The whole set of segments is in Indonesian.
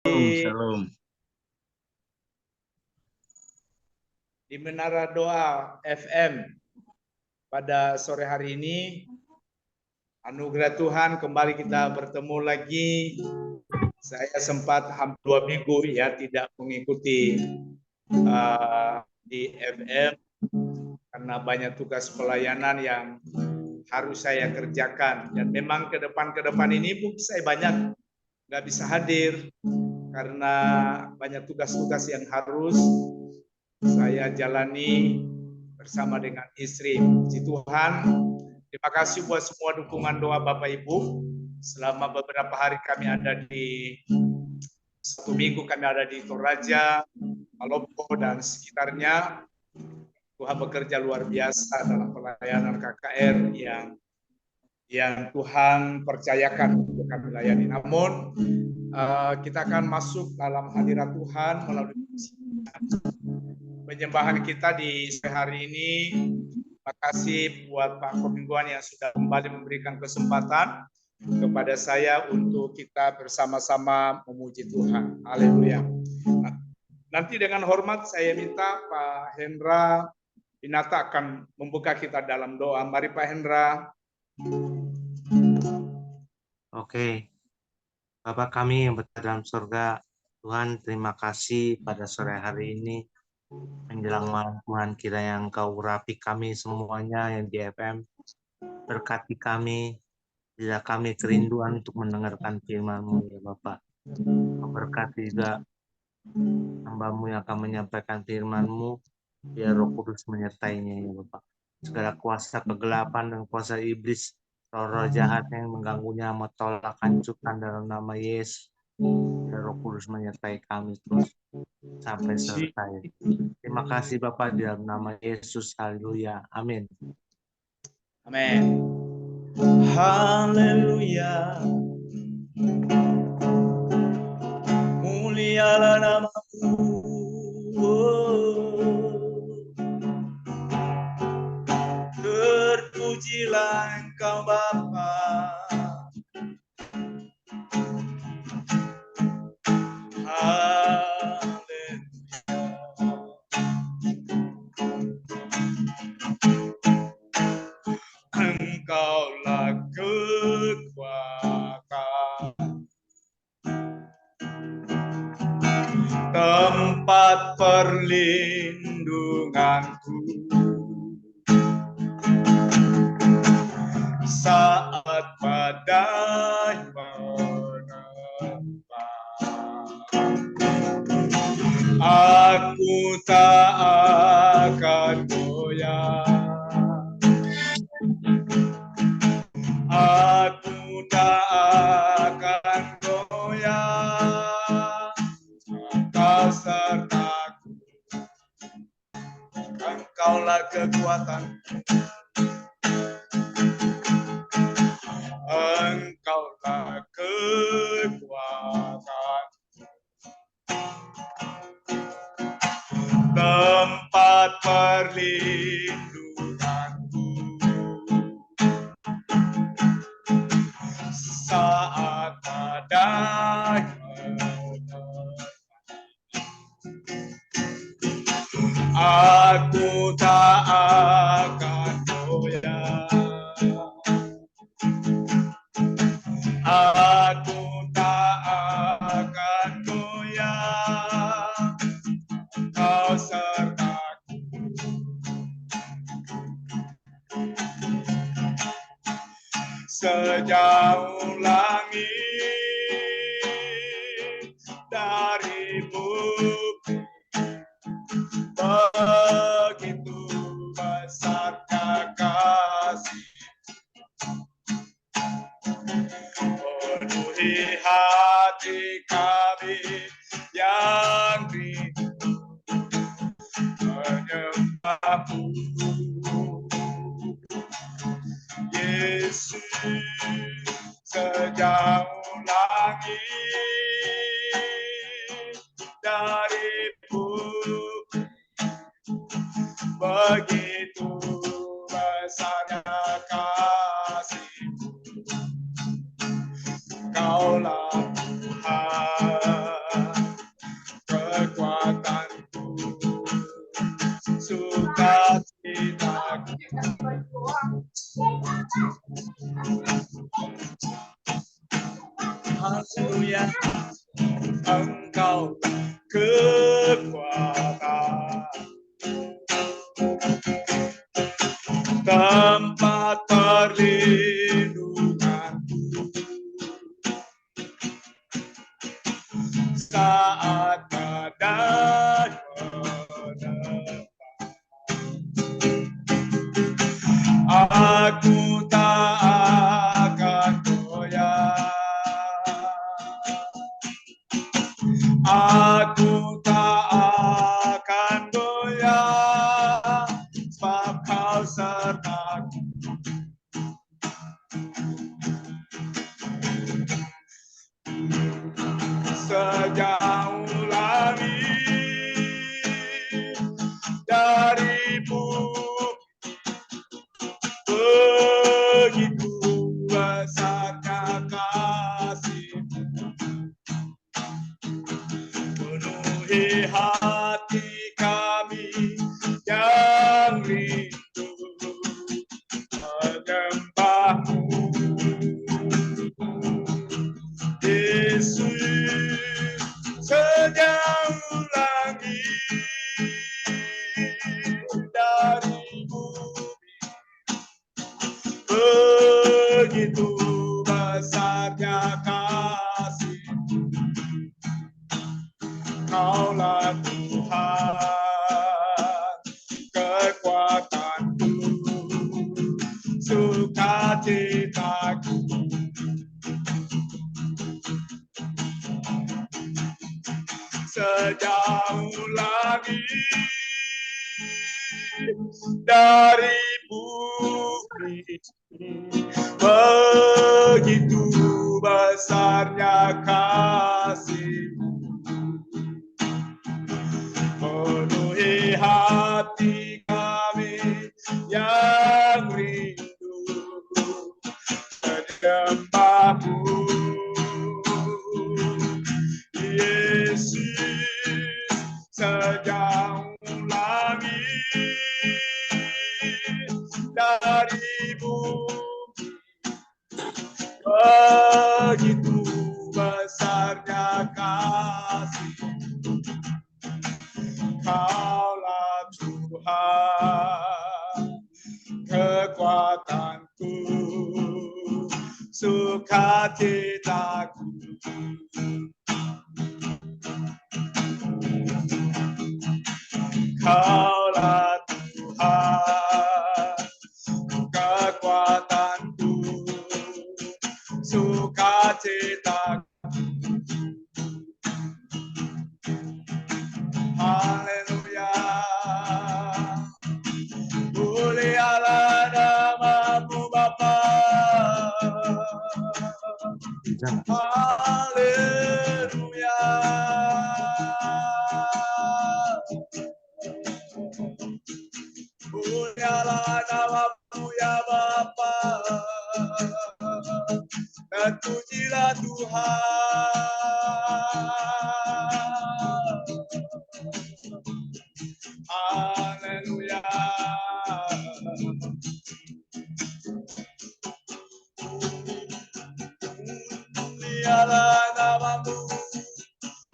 Shalom. Di Menara Doa FM pada sore hari ini, anugerah Tuhan kembali kita bertemu lagi. Saya sempat hampir 2 minggu ya tidak mengikuti di FM karena banyak tugas pelayanan yang harus saya kerjakan, dan memang ke depan ini mungkin saya banyak nggak bisa hadir karena banyak tugas-tugas yang harus saya jalani bersama dengan istri. Puji Tuhan, terima kasih buat semua dukungan doa Bapak Ibu. Selama beberapa hari kami ada di 1 minggu kami ada di Toraja, Malopo dan sekitarnya. Tuhan bekerja luar biasa dalam pelayanan KKR yang Tuhan percayakan untuk kami layani. Namun kita akan masuk dalam hadirat Tuhan melalui penyembahan kita di sore hari ini. Terima kasih buat Pak Komingguan yang sudah kembali memberikan kesempatan kepada saya untuk kita bersama-sama memuji Tuhan. Haleluya. Nanti dengan hormat saya minta Pak Hendra Pinata akan membuka kita dalam doa. Mari Pak Hendra. Oke. Bapa kami yang berada dalam surga, Tuhan terima kasih pada sore hari ini. Menjelang malam Tuhan, kiranya Engkau urapi kami semuanya yang di FM. Berkati kami, bila kami kerinduan untuk mendengarkan firman-Mu ya Bapak. Berkati juga hamba-Mu yang akan menyampaikan firman-Mu, biar Roh Kudus menyertainya ya Bapak. Segala kuasa kegelapan dan kuasa iblis, roh-roh jahat yang mengganggunya, tolak hancurkan dalam nama Yesus. Biar Roh Kudus menyertai kami terus sampai selesai. Terima kasih Bapak, di dalam nama Yesus. Haleluya. Amin. Amin. Haleluya. Mulialah nama-Mu. Terpujilah Engkau Bapa. Engkaulah kekuatan, tempat perlindunganku saat badai menerpa. Aku tak akan goyah. Aku tak akan goyah. Engkau sertaku. Engkaulah kekuatan. Engkaulah kekuatan, tempat perlindunganku saat badai menerpa. Aku tak akan goyah. Aku tak akan goyah. Kau sertaku. Sejauh langit dari bumi, begitu besar kasih. Penuhi hati kami yang rindu menyembah-Mu, Yesus. Sejauh langit dari bumi, begitu besarnya kasih-Mu. Kaulah Tuhan. Engkau kekuatan, tempat perlindunganku saat badai menerpa. Aku tak akan goyah, aku tak akan goyah, sebab Kau sertaku. Sejauh langit dari bumi, begitu besarnya kasih-Mu, penuhi hati kami yang rindu menyembah-Mu. Yesus, sejauh langit dari bumi, begitu besarnya kasih-Mu. Kaulah Tuhan, kekuatanku, sukacitaku. Sejauh langit dari bumi, begitu besarnya kasih-Mu, penuhi hati kami yang rindu menyembah-Mu. Yesus, sejauh langit dari bumi, begitu besarnya kasih-Mu. Kaulah Tuhan, kekuatanku, sukacitaku. Kaulah Tuhan, kekuatanku, sukacitaku. Haleluya, mulialah nama-Mu Bapa. Haleluya, mulialah nama-Mu ya Bapa, dan pujilah Tuhan. Haleluya, mulialah nama-Mu.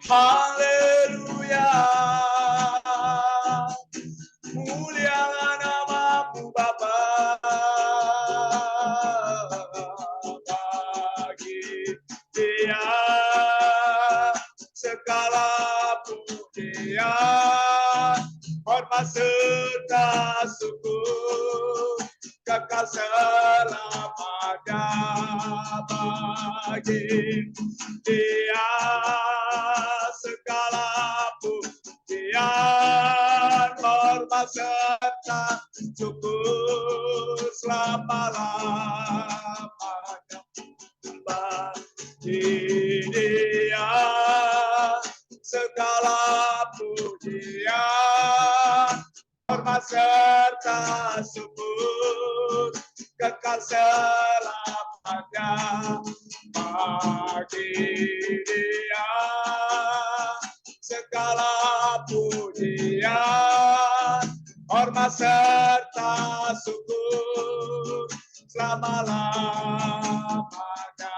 Haleluya, mulialah nama-Mu Bapa. Bagi Dia segala pujian, hormat serta syukur kekal selamanya. Bagi Dia segala pujian, hormat serta syukur selama-lamanya. Bagi Dia segala pujian, hormat serta syukur kekal selamanya. Bagi Dia segala pujian, hormat serta syukur selama-lamanya.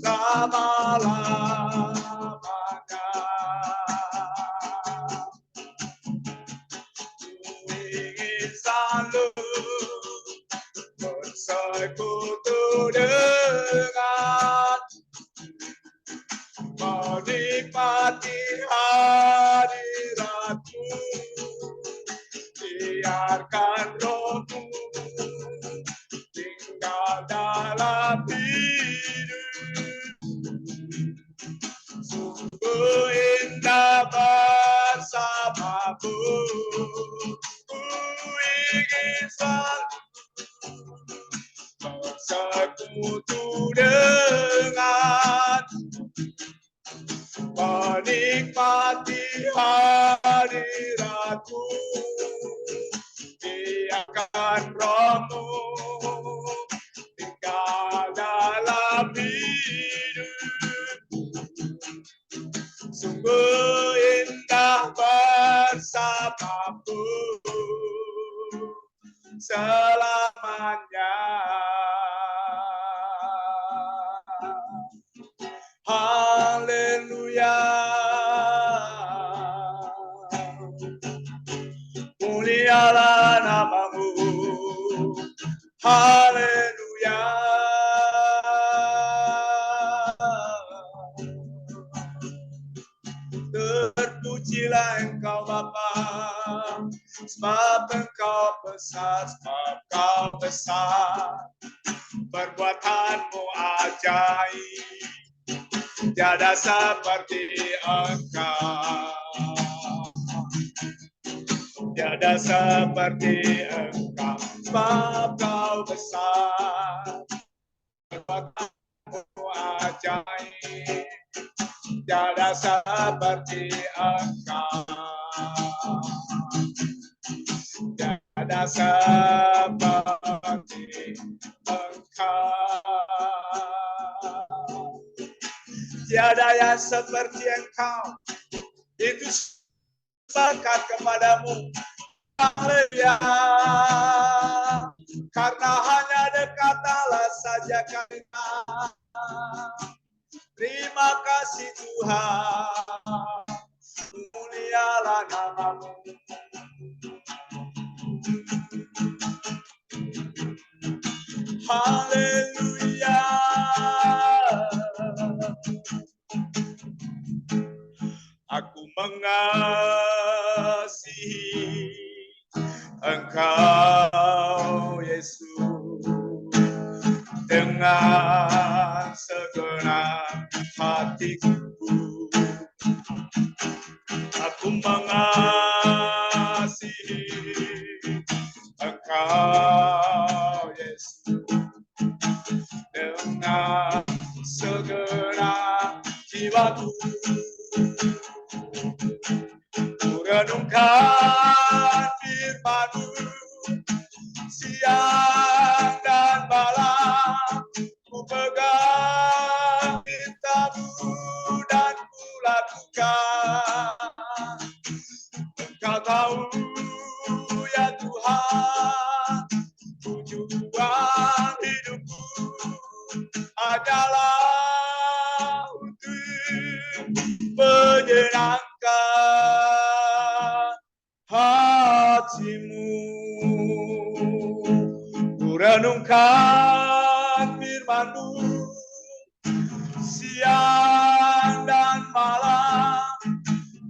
selama-lamanya. Ku ingin selalu bersekutu dengan, menikmati hadiratmu, biarkan rohmu tinggal dalam hidup. Sungguh indah bersamamu, ku ingin selalu bersekutu dengan, menikmati hadiratmu, biarkan rohmu tinggal dalam hidup. Sungguh indah bersamamu selamanya. Haleluya. Mulialah namamu. Haleluya. Terpujilah Engkau Bapa, sebab Engkau besar, sebab Engkau besar. Perbuatanmu ajaib, tiada seperti Engkau, tiada seperti Engkau, sebab Engkau besar. Perbuatanmu ajaib, tiada seperti Engkau, tiada seperti Engkau. Tiada yang seperti Engkau, itu sepakat kepadamu. Haleluya. Karena hanya dekat Allah saja kami. Terima kasih Tuhan, mulialah namamu. Haleluya. Aku mengasihi Engkau Yesus dengan segenap hatiku. Aku mengasihi Engkau Yesus dengan segenap jiwaku. Ku renungkan firman-Mu siang dan malam, ku pegang perintah-Mu dan ku lakukan. Engkau tahu ya Tuhan, tujuan hidupku adalah untuk menyenangkan hati-Mu. Ku renungkan firman-Mu siang dan malam,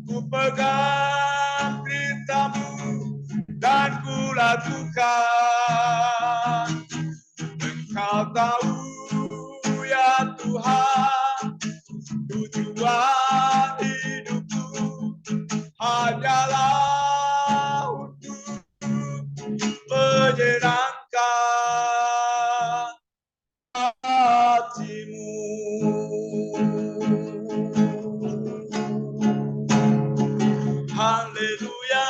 ku pegang perintah-Mu dan ku lakukan. Engkau tahu ya Tuhan, tujuan hidupku adalah untuk menyenangkan hati-Mu. Haleluya.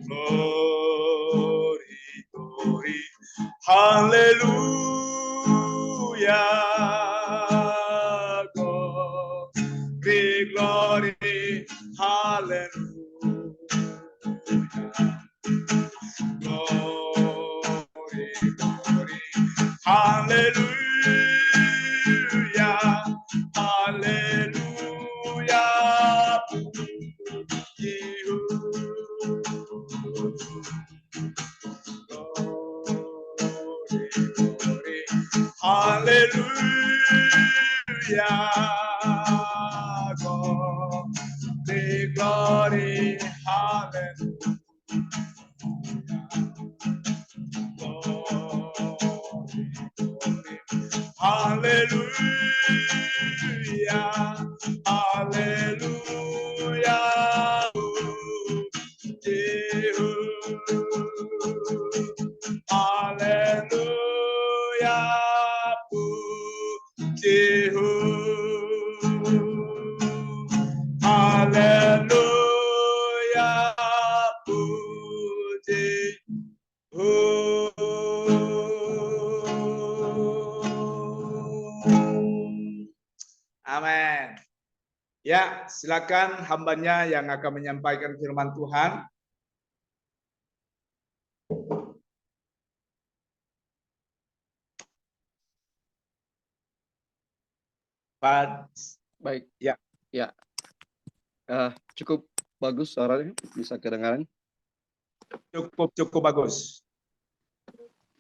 Glory, glory, haleluya. Glory, glory, hallelujah. Haleluya, haleluya, puji glory, haleluya, glory, haleluya. Hallelujah, hallelujah, hallelujah, hallelujah, Amin. Ya, silakan hambanya yang akan menyampaikan firman Tuhan. Pak. Baik. Ya. Ya. Cukup bagus suaranya, bisa kedengaran? Cukup bagus.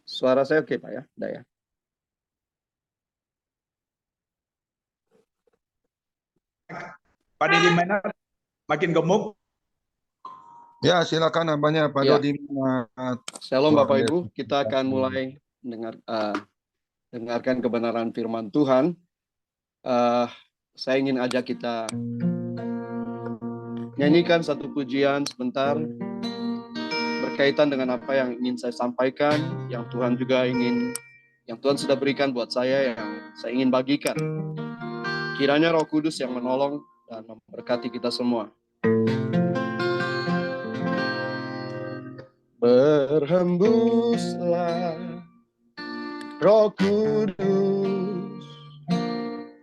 Suara saya oke, Pak ya? Udah ya. Pak Didi Menar makin gemuk. Ya, silakan hambanya Pak Ya. Dodi. Shalom Bapak Ibu, kita akan mulai dengarkan kebenaran firman Tuhan. Saya ingin ajak kita nyanyikan satu pujian sebentar berkaitan dengan apa yang ingin saya sampaikan, yang Tuhan sudah berikan buat saya, yang saya ingin bagikan. Kiranya Roh Kudus yang menolong dan memberkati kita semua. Berhembuslah Roh Kudus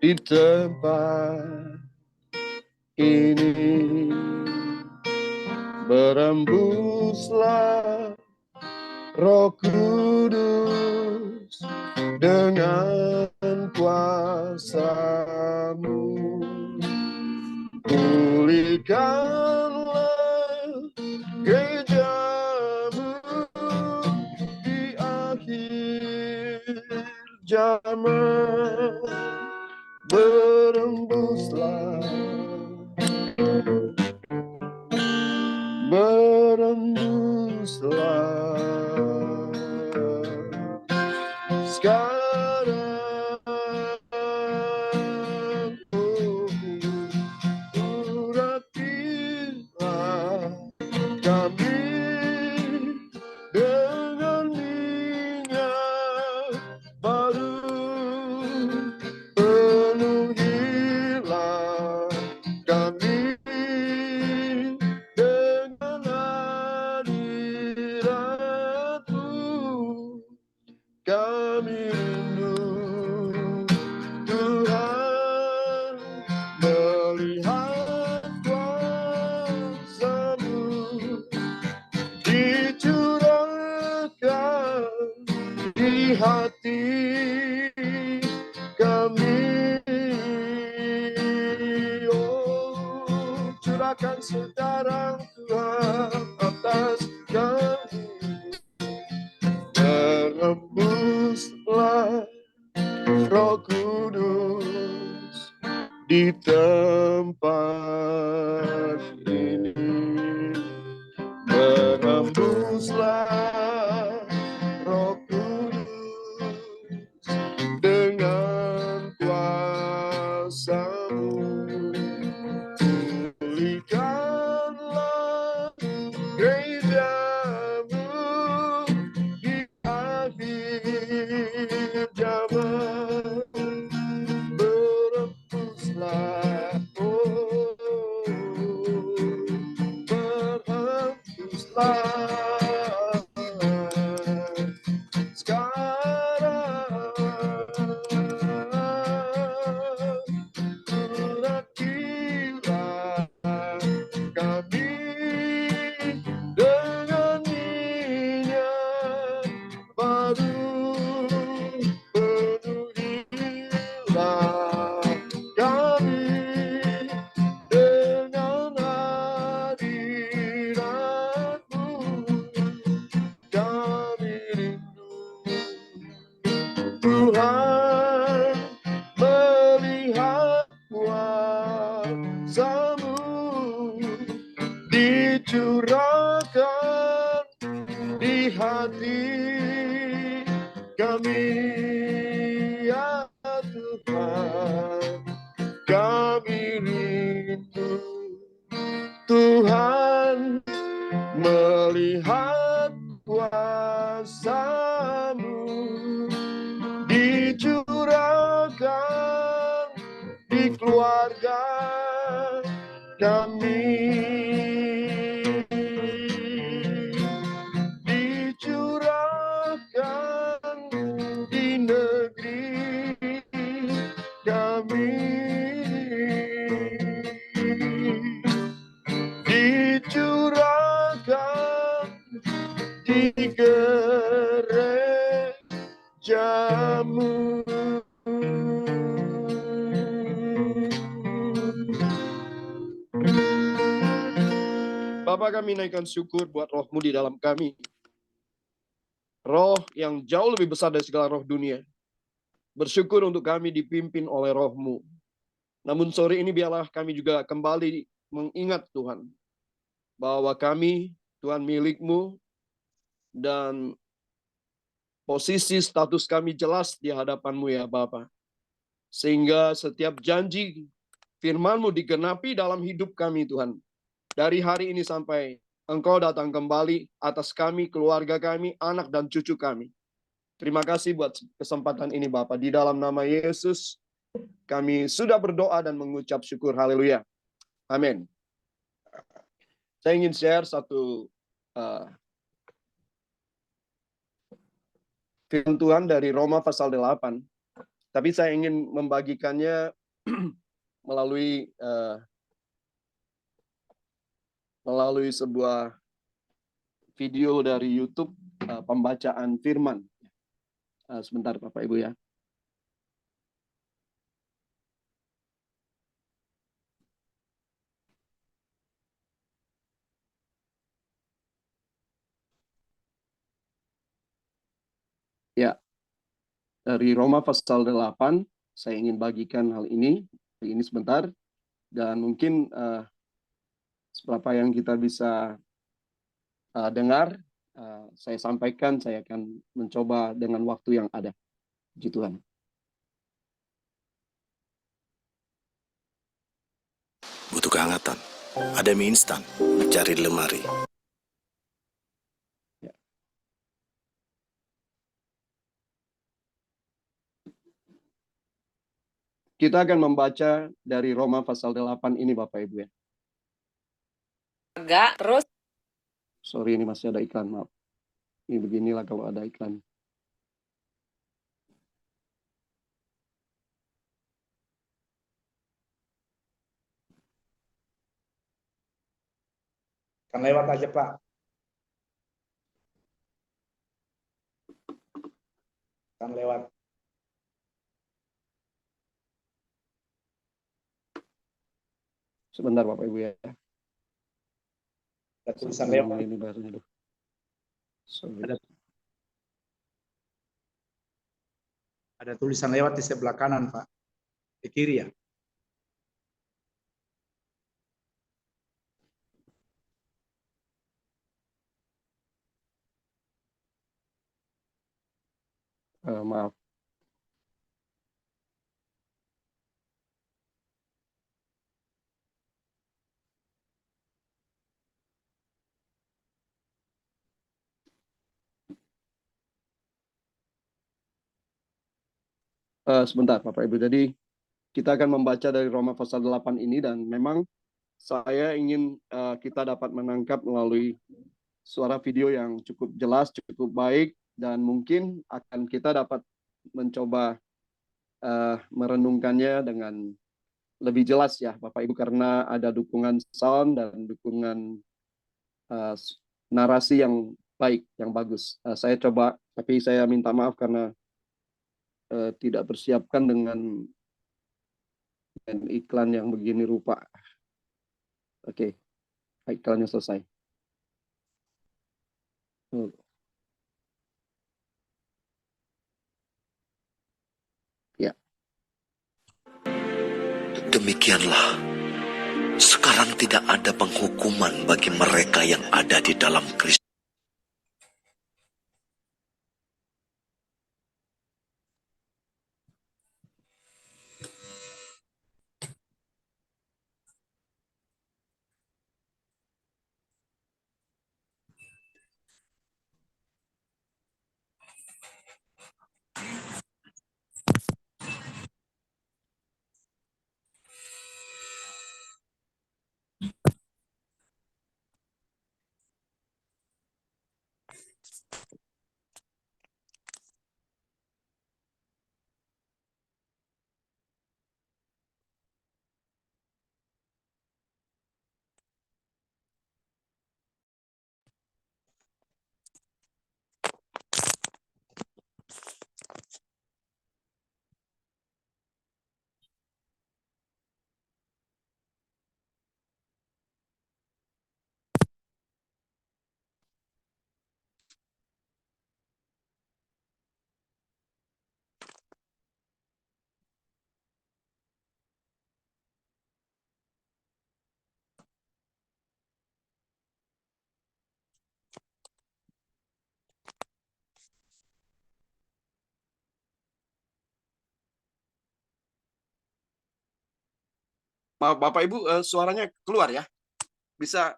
di tempat ini, berhembuslah Roh Kudus dengan kuasa-Mu, pulihkanlah gereja-Mu di akhir zaman, berembuslah sekarang, uratilah kami dengan minyak baru, penuhilah kami dengan hadirat-Mu, kami rindu Tuhan melihat kuasa-Mu dicurahkan di hati kami. Oh, curahkan sekarang Tuhan atas kami. Berhembuslah Roh Kudus di tempat ini, berhembuslah Roh Kudus dengan kuasa-Mu, pulihkanlah gereja-Mu di akhir zaman, berhembuslah, oh, berhembuslah sekarang, uratilah kami dengan minyak baru, dicurahkan di hati kami, ya Tuhan. Kami rindu Tuhan melihat kuasa-Mu dicurahkan di keluarga kami, dicurahkan di negeri kami, dicurahkan di gereja-Mu. Bapa, kami naikkan syukur buat roh-Mu di dalam kami. Roh yang jauh lebih besar dari segala roh dunia. Bersyukur untuk kami dipimpin oleh roh-Mu. Namun sore ini biarlah kami juga kembali mengingat Tuhan, bahwa kami Tuhan milik-Mu, dan posisi status kami jelas di hadapan-Mu ya Bapa. Sehingga setiap janji firman-Mu digenapi dalam hidup kami Tuhan. Dari hari ini sampai Engkau datang kembali atas kami, keluarga kami, anak dan cucu kami. Terima kasih buat kesempatan ini Bapa. Di dalam nama Yesus kami sudah berdoa dan mengucap syukur. Haleluya. Amin. Saya ingin share satu firman Tuhan dari Roma pasal 8. Tapi saya ingin membagikannya melalui sebuah video dari YouTube, pembacaan firman. Sebentar Bapak Ibu ya. Ya, dari Roma pasal 8, saya ingin bagikan hal ini sebentar, dan mungkin seberapa yang kita bisa dengar, saya sampaikan, saya akan mencoba dengan waktu yang ada. Puji Tuhan. Butuh kehangatan? Ada mie instan, cari di lemari. Kita akan membaca dari Roma pasal 8 ini Bapak Ibu ya. Enggak, terus Sorry, ini masih ada iklan, maaf. Ini beginilah kalau ada iklan. Kan lewat aja Pak. Kan lewat. Sebentar Bapak Ibu ya. Ada tulisan Sampai lewat. ini baru dulu. Sorry. Ada tulisan lewat di sebelah kanan Pak. Di kiri ya. Maaf. Sebentar Bapak Ibu. Jadi kita akan membaca dari Roma pasal 8 ini, dan memang saya ingin kita dapat menangkap melalui suara video yang cukup jelas, cukup baik, dan mungkin akan kita dapat mencoba merenungkannya dengan lebih jelas ya Bapak Ibu, karena ada dukungan sound dan dukungan narasi yang baik, yang bagus. Saya coba, tapi saya minta maaf karena tidak persiapkan dengan iklan yang begini rupa. Oke, iklannya selesai. Ya. Demikianlah, sekarang tidak ada penghukuman bagi mereka mereka yang ada di dalam Kristus. Maaf, Bapak Ibu, suaranya keluar ya? Bisa,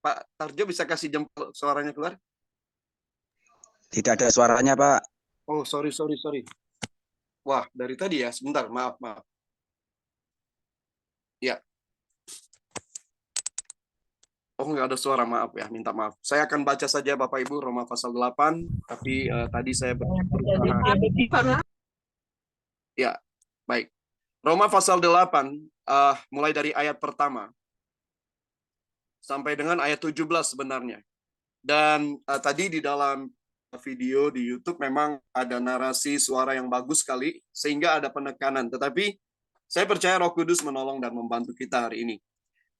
Pak Tarjo bisa kasih jempol suaranya keluar? Tidak ada suaranya, Pak. Oh, sorry. Wah, dari tadi ya, sebentar, maaf. Ya, oh nggak ada suara, maaf ya, minta maaf. Saya akan baca saja Bapak Ibu, Roma pasal 8, tapi tadi saya berusaha. Ya, baik. Roma pasal 8, mulai dari ayat pertama, sampai dengan ayat 17 sebenarnya. Dan tadi di dalam video di YouTube memang ada narasi suara yang bagus sekali, sehingga ada penekanan. Tetapi saya percaya Roh Kudus menolong dan membantu kita hari ini.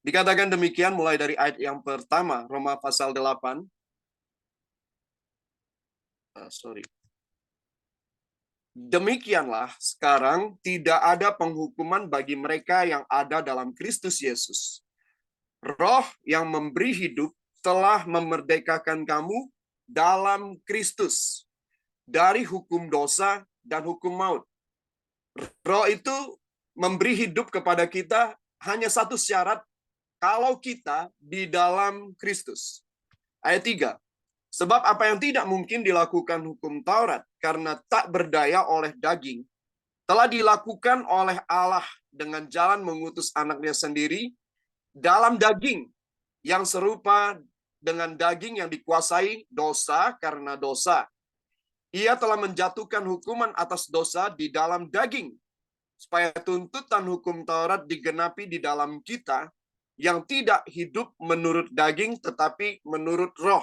Dikatakan demikian mulai dari ayat yang pertama, Roma pasal 8. Demikianlah sekarang tidak ada penghukuman bagi mereka yang ada dalam Kristus Yesus. Roh yang memberi hidup telah memerdekakan kamu dalam Kristus dari hukum dosa dan hukum maut. Roh itu memberi hidup kepada kita hanya satu syarat, kalau kita di dalam Kristus. Ayat 3. Sebab apa yang tidak mungkin dilakukan hukum Taurat karena tak berdaya oleh daging, telah dilakukan oleh Allah dengan jalan mengutus anaknya sendiri dalam daging yang serupa dengan daging yang dikuasai dosa karena dosa. Ia telah menjatuhkan hukuman atas dosa di dalam daging, supaya tuntutan hukum Taurat digenapi di dalam kita yang tidak hidup menurut daging tetapi menurut roh.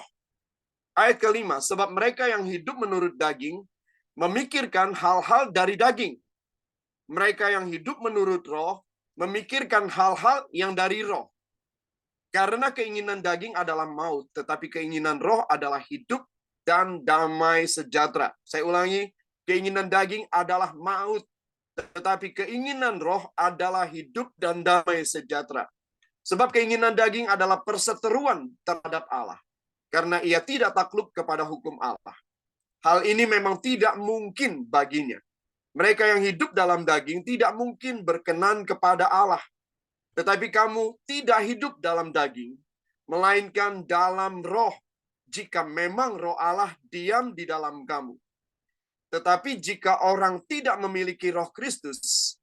Ayat kelima, sebab mereka yang hidup menurut daging memikirkan hal-hal dari daging. Mereka yang hidup menurut roh memikirkan hal-hal yang dari roh. Karena keinginan daging adalah maut, tetapi keinginan roh adalah hidup dan damai sejahtera. Saya ulangi, keinginan daging adalah maut, tetapi keinginan roh adalah hidup dan damai sejahtera. Sebab keinginan daging adalah perseteruan terhadap Allah, karena ia tidak takluk kepada hukum Allah. Hal ini memang tidak mungkin baginya. Mereka yang hidup dalam daging tidak mungkin berkenan kepada Allah. Tetapi kamu tidak hidup dalam daging, melainkan dalam roh, jika memang roh Allah diam di dalam kamu. Tetapi jika orang tidak memiliki roh Kristus,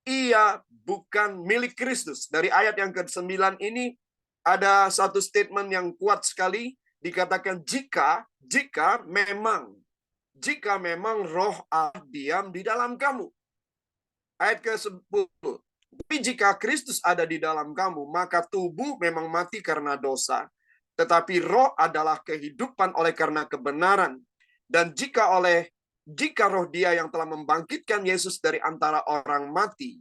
ia bukan milik Kristus. Dari ayat yang ke-9 ini, ada satu statement yang kuat sekali, dikatakan jika memang roh Allah diam di dalam kamu. Ayat ke-10. Tapi jika Kristus ada di dalam kamu, maka tubuh memang mati karena dosa, tetapi roh adalah kehidupan oleh karena kebenaran. Dan jika roh Dia yang telah membangkitkan Yesus dari antara orang mati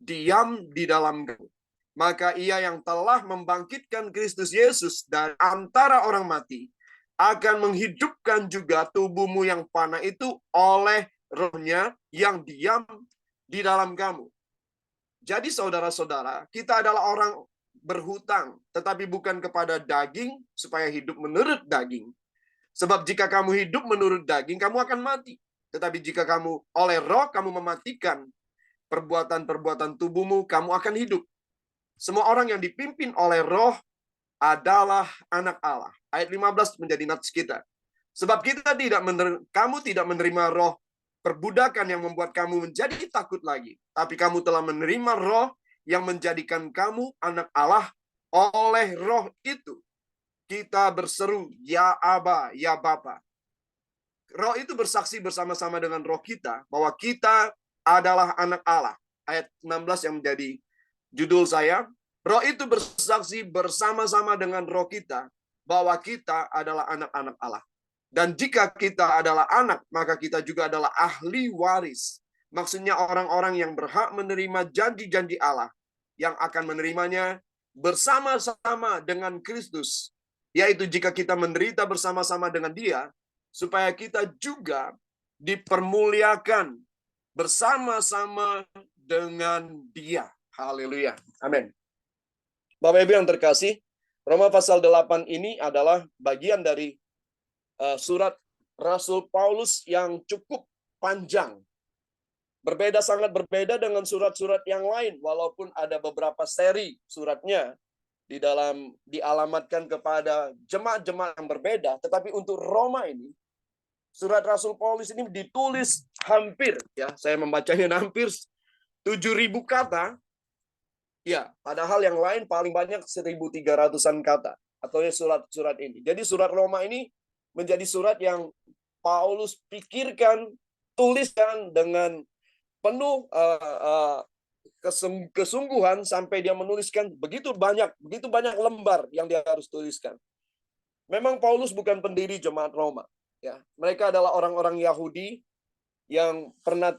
diam di dalam kamu, maka Ia yang telah membangkitkan Kristus Yesus dari antara orang mati akan menghidupkan juga tubuhmu yang fana itu oleh rohnya yang diam di dalam kamu. Jadi saudara-saudara, kita adalah orang berhutang, tetapi bukan kepada daging, supaya hidup menurut daging. Sebab jika kamu hidup menurut daging, kamu akan mati. Tetapi jika kamu oleh roh, kamu mematikan perbuatan-perbuatan tubuhmu, kamu akan hidup. Semua orang yang dipimpin oleh roh adalah anak Allah. Ayat 15 menjadi nats kita. Sebab kamu tidak menerima roh perbudakan yang membuat kamu menjadi takut lagi. Tapi kamu telah menerima roh yang menjadikan kamu anak Allah. Oleh roh itu, kita berseru, ya Aba, ya Bapa. Roh itu bersaksi bersama-sama dengan roh kita bahwa kita adalah anak Allah. Ayat 16 yang menjadi judul saya. Roh itu bersaksi bersama-sama dengan roh kita bahwa kita adalah anak-anak Allah. Dan jika kita adalah anak, maka kita juga adalah ahli waris. Maksudnya orang-orang yang berhak menerima janji-janji Allah yang akan menerimanya bersama-sama dengan Kristus. Yaitu jika kita menderita bersama-sama dengan Dia, supaya kita juga dipermuliakan bersama-sama dengan Dia. Haleluya. Amin. Bapak Ibu yang terkasih, Roma pasal 8 ini adalah bagian dari surat Rasul Paulus yang cukup panjang. Sangat berbeda dengan surat-surat yang lain, walaupun ada beberapa seri suratnya dialamatkan kepada jemaat-jemaat yang berbeda, tetapi untuk Roma ini, surat Rasul Paulus ini ditulis hampir, ya, saya membacanya hampir 7.000 kata, ya, padahal yang lain paling banyak 1.300-an kata, atau ya surat-surat ini. Jadi surat Roma ini menjadi surat yang Paulus pikirkan, tuliskan dengan penuh kesungguhan sampai dia menuliskan begitu banyak lembar yang dia harus tuliskan. Memang Paulus bukan pendiri jemaat Roma, ya. Mereka adalah orang-orang Yahudi yang pernah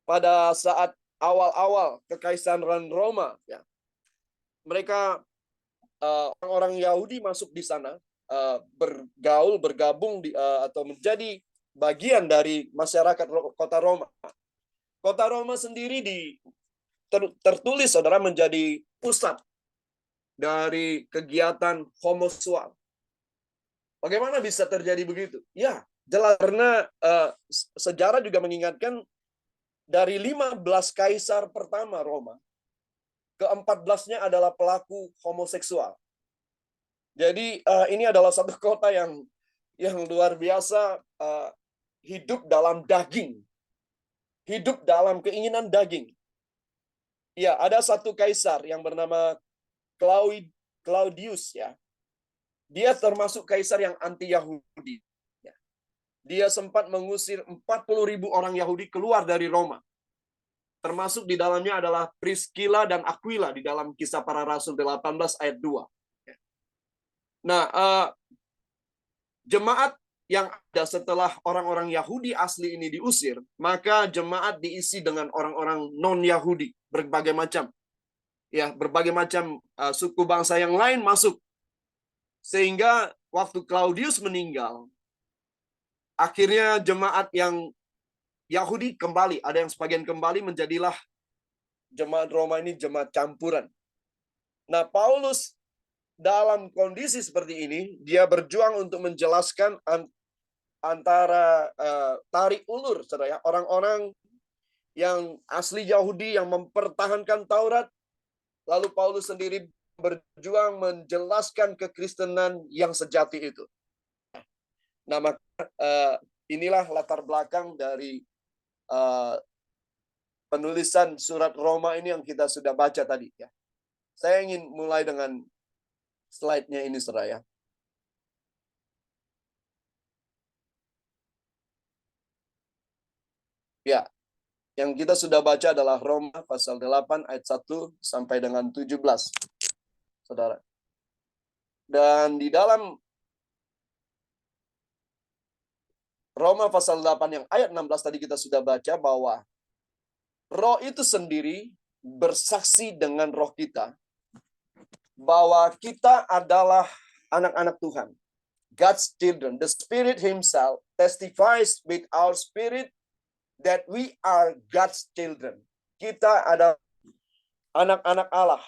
pada saat awal-awal kekaisaran Roma, ya. Mereka orang-orang Yahudi masuk di sana, bergabung atau menjadi bagian dari masyarakat kota Roma. Kota Roma sendiri tertulis, saudara, menjadi pusat dari kegiatan homoseksual. Bagaimana bisa terjadi begitu? Ya, jelas karena sejarah juga mengingatkan dari 15 kaisar pertama Roma, ke-14-nya adalah pelaku homoseksual. Jadi ini adalah satu kota yang luar biasa, hidup dalam daging. Hidup dalam keinginan daging. Ya, ada satu kaisar yang bernama Claudius, ya. Dia termasuk kaisar yang anti-Yahudi. Ya. Dia sempat mengusir 40.000 orang Yahudi keluar dari Roma. Termasuk di dalamnya adalah Priscilla dan Aquila di dalam Kisah Para Rasul 18 ayat 2. Nah, jemaat yang ada setelah orang-orang Yahudi asli ini diusir, maka jemaat diisi dengan orang-orang non-Yahudi, berbagai macam suku bangsa yang lain masuk. Sehingga waktu Claudius meninggal, akhirnya jemaat yang Yahudi kembali, ada yang sebagian kembali, menjadilah jemaat Roma ini jemaat campuran. Nah, Paulus dalam kondisi seperti ini, dia berjuang untuk menjelaskan antara tarik ulur, saudara, ya, orang-orang yang asli Yahudi yang mempertahankan Taurat, lalu Paulus sendiri berjuang menjelaskan kekristenan yang sejati itu. Nah, maka inilah latar belakang dari penulisan surat Roma ini yang kita sudah baca tadi, ya. Saya ingin mulai dengan slide-nya ini, saudara, ya. Ya, yang kita sudah baca adalah Roma pasal 8 ayat 1 sampai dengan 17, saudara. Dan di dalam Roma pasal 8 yang ayat 16 tadi kita sudah baca bahwa roh itu sendiri bersaksi dengan roh kita bahwa kita adalah anak-anak Tuhan. God's children. The Spirit Himself testifies with our spirit that we are God's children. Kita adalah anak-anak Allah.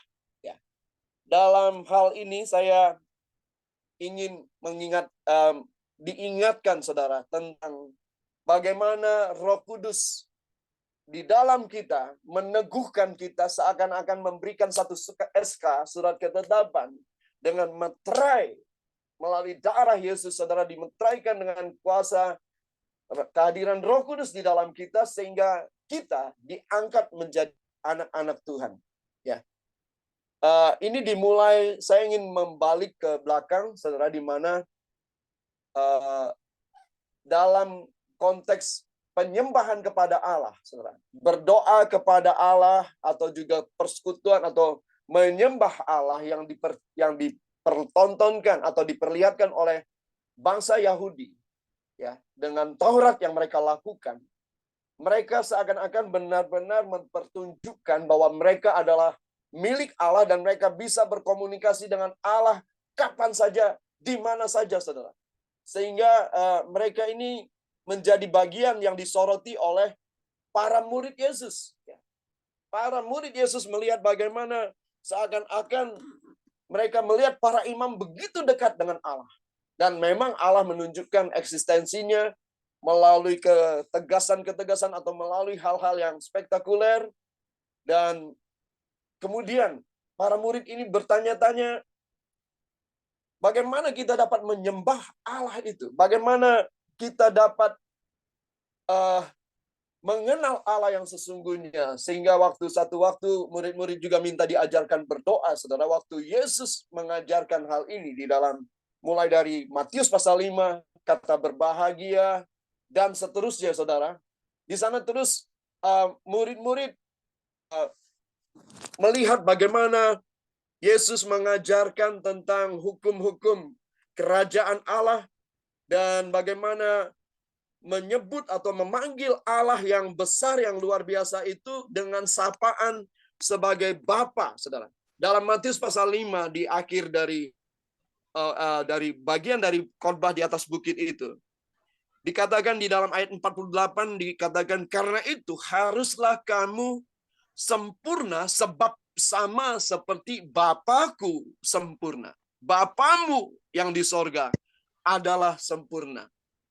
dalam hal ini saya ingin diingatkan saudara tentang bagaimana Roh Kudus di dalam kita meneguhkan kita seakan-akan memberikan satu SK, surat ketetapan, dengan meterai melalui darah Yesus, saudara, dimeteraikan dengan kuasa kehadiran Roh Kudus di dalam kita sehingga kita diangkat menjadi anak-anak Tuhan. Ya, ini dimulai. Saya ingin membalik ke belakang, saudara, di mana dalam konteks penyembahan kepada Allah, saudara, berdoa kepada Allah atau juga persekutuan atau menyembah Allah yang dipertontonkan atau diperlihatkan oleh bangsa Yahudi, ya, dengan Taurat yang mereka lakukan, mereka seakan-akan benar-benar mempertunjukkan bahwa mereka adalah milik Allah dan mereka bisa berkomunikasi dengan Allah kapan saja, di mana saja, saudara. Sehingga mereka ini menjadi bagian yang disoroti oleh para murid Yesus. Para murid Yesus melihat bagaimana seakan-akan mereka melihat para imam begitu dekat dengan Allah. Dan memang Allah menunjukkan eksistensinya melalui ketegasan-ketegasan atau melalui hal-hal yang spektakuler. Dan kemudian para murid ini bertanya-tanya, bagaimana kita dapat menyembah Allah itu? Bagaimana kita dapat mengenal Allah yang sesungguhnya? Sehingga satu waktu murid-murid juga minta diajarkan berdoa. Saudara, waktu Yesus mengajarkan hal ini di dalam, mulai dari Matius pasal 5, kata berbahagia, dan seterusnya, saudara. Di sana terus murid-murid melihat bagaimana Yesus mengajarkan tentang hukum-hukum kerajaan Allah dan bagaimana menyebut atau memanggil Allah yang besar, yang luar biasa itu dengan sapaan sebagai Bapa, saudara. Dalam Matius pasal 5 di akhir dari bagian dari khotbah di atas bukit itu, dikatakan di dalam ayat 48, dikatakan, karena itu haruslah kamu sempurna sebab sama seperti Bapakku sempurna. Bapamu yang di sorga adalah sempurna.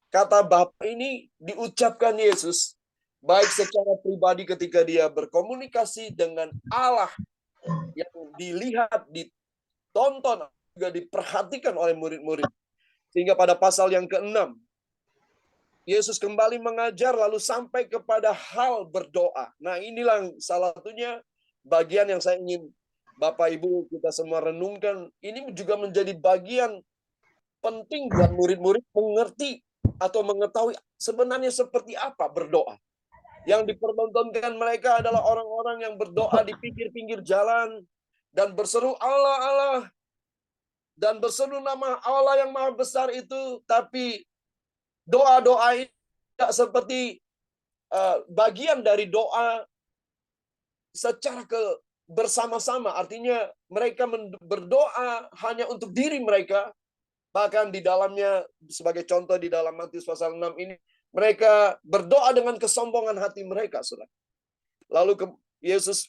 Kata Bapa ini diucapkan Yesus baik secara pribadi ketika dia berkomunikasi dengan Allah yang dilihat, ditonton, juga diperhatikan oleh murid-murid. Sehingga pada pasal yang ke-6, Yesus kembali mengajar lalu sampai kepada hal berdoa. Nah, inilah salah satunya bagian yang saya ingin Bapak Ibu kita semua renungkan. Ini juga menjadi bagian penting buat murid-murid mengerti atau mengetahui sebenarnya seperti apa berdoa. Yang dipertontonkan mereka adalah orang-orang yang berdoa di pinggir-pinggir jalan dan berseru Allah, Allah, dan berseru nama Allah yang maha besar itu, tapi doa-doa ini tidak seperti bagian dari doa secara bersama-sama. Artinya mereka berdoa hanya untuk diri mereka. Bahkan di dalamnya, sebagai contoh di dalam Matius pasal 6 ini, mereka berdoa dengan kesombongan hati mereka, saudara. Lalu Yesus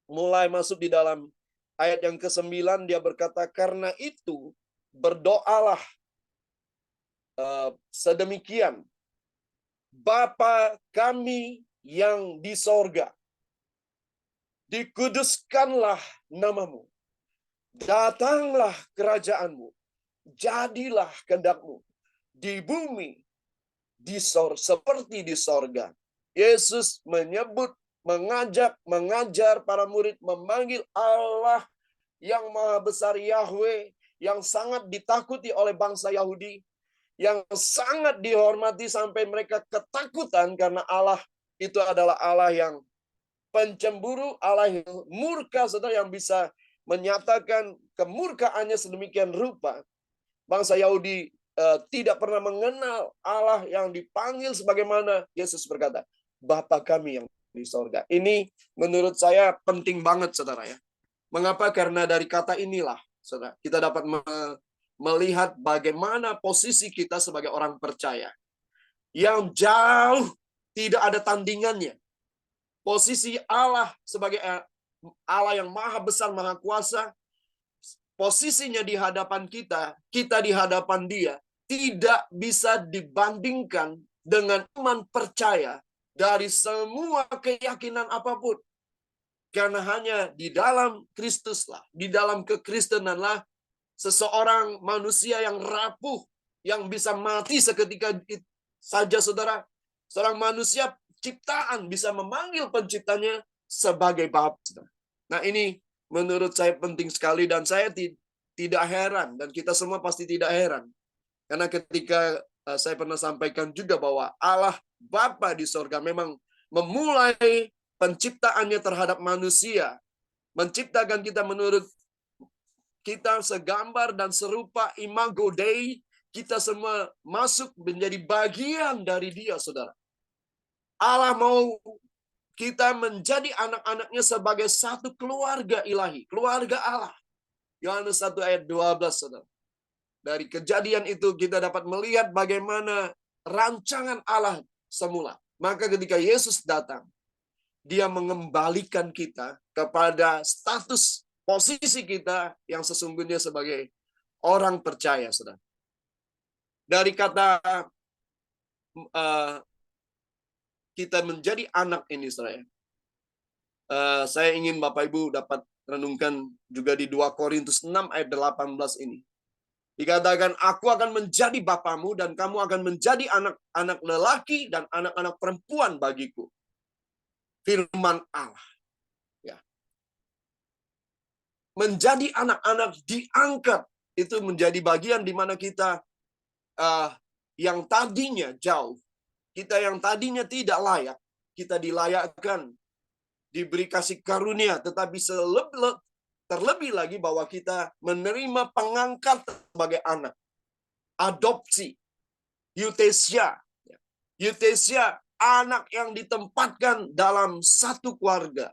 mulai masuk di dalam ayat yang ke-9, dia berkata, karena itu berdoalah sedemikian, Bapa kami yang di sorga, dikuduskanlah namamu, datanglah kerajaanmu, jadilah kehendakmu di bumi seperti di sorga. Yesus menyebut, mengajar para murid memanggil Allah yang maha besar, Yahweh, yang sangat ditakuti oleh bangsa Yahudi, yang sangat dihormati sampai mereka ketakutan karena Allah itu adalah Allah yang pencemburu, Allah yang murka, saudara, yang bisa menyatakan kemurkaannya sedemikian rupa. Bangsa Yahudi tidak pernah mengenal Allah yang dipanggil sebagaimana Yesus berkata, Bapa kami yang di sorga. Ini menurut saya penting banget, saudara, ya. Mengapa? Karena dari kata inilah, saudara, kita dapat melihat bagaimana posisi kita sebagai orang percaya yang jauh tidak ada tandingannya. Posisi Allah sebagai Allah yang maha besar, maha kuasa, posisinya di hadapan kita, kita di hadapan dia, tidak bisa dibandingkan dengan iman percaya dari semua keyakinan apapun. Karena hanya di dalam Kristuslah, di dalam kekristenanlah seseorang manusia yang rapuh, yang bisa mati seketika saja, saudara. Seorang manusia ciptaan bisa memanggil penciptanya sebagai Bapa. Nah, ini menurut saya penting sekali, dan saya tidak heran, dan kita semua pasti tidak heran. Karena ketika saya pernah sampaikan juga bahwa Allah Bapa di sorga memang memulai penciptaannya terhadap manusia, menciptakan kita menurut kita segambar dan serupa imago Dei, kita semua masuk menjadi bagian dari Dia, saudara. Allah mau kita menjadi anak-anaknya sebagai satu keluarga ilahi, keluarga Allah. Yohanes 1 ayat 12, saudara. Dari kejadian itu kita dapat melihat bagaimana rancangan Allah semula. Maka ketika Yesus datang, Dia mengembalikan kita kepada status posisi kita yang sesungguhnya sebagai orang percaya, saudara. Dari kata kita menjadi anak ini, saya ingin Bapak Ibu dapat renungkan juga di 2 Korintus 6 ayat 18 ini. Dikatakan, aku akan menjadi bapamu dan kamu akan menjadi anak-anak lelaki dan anak-anak perempuan bagiku. Firman Allah. Ya. Menjadi anak-anak diangkat, itu menjadi bagian di mana kita yang tadinya jauh, kita yang tadinya tidak layak, kita dilayakkan, diberi kasih karunia, tetapi terlebih lagi bahwa kita menerima pengangkat sebagai anak. Adopsi, euthesia. Euthesia, anak yang ditempatkan dalam satu keluarga,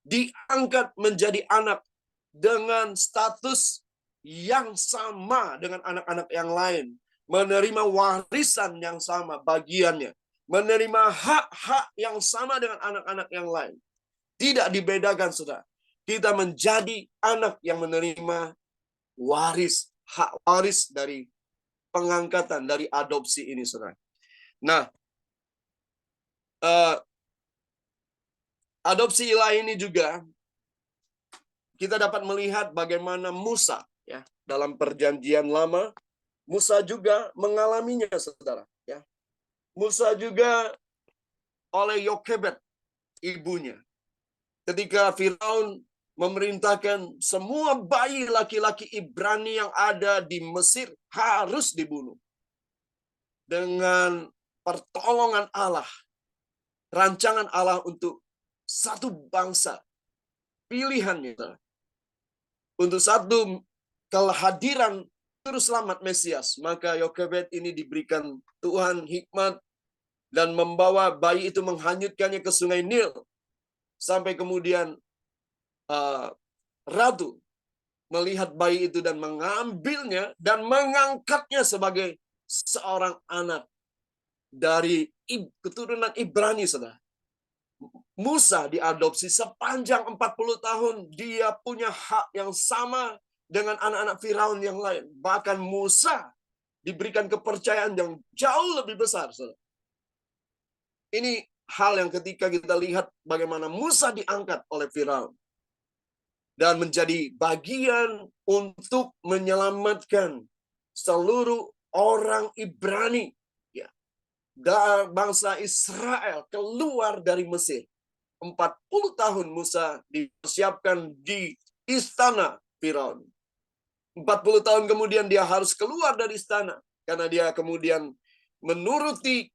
diangkat menjadi anak dengan status yang sama dengan anak-anak yang lain, menerima warisan yang sama bagiannya, menerima hak-hak yang sama dengan anak-anak yang lain. Tidak dibedakan, saudara. Kita menjadi anak yang menerima hak waris dari pengangkatan, dari adopsi ini, saudara. Nah, adopsi ilahi ini juga kita dapat melihat bagaimana Musa, ya, dalam perjanjian lama, Musa juga mengalaminya, saudara. Ya. Musa juga oleh Yokebed, ibunya. Ketika Firaun memerintahkan semua bayi laki-laki Ibrani yang ada di Mesir harus dibunuh. Dengan pertolongan Allah, rancangan Allah untuk satu bangsa, pilihannya, untuk satu kehadiran Juru Selamat Mesias, maka Yokebed ini diberikan Tuhan hikmat dan membawa bayi itu, menghanyutkannya ke sungai Nil, sampai kemudian ratu melihat bayi itu dan mengambilnya dan mengangkatnya sebagai seorang anak dari keturunan Ibrani, saudara. Musa diadopsi sepanjang 40 tahun, dia punya hak yang sama dengan anak-anak Firaun yang lain. Bahkan Musa diberikan kepercayaan yang jauh lebih besar, saudara. Ini hal yang ketika kita lihat bagaimana Musa diangkat oleh Firaun dan menjadi bagian untuk menyelamatkan seluruh orang Ibrani, ya, bangsa Israel keluar dari Mesir. 40 tahun Musa dipersiapkan di istana Firaun. 40 tahun kemudian dia harus keluar dari istana karena dia kemudian menuruti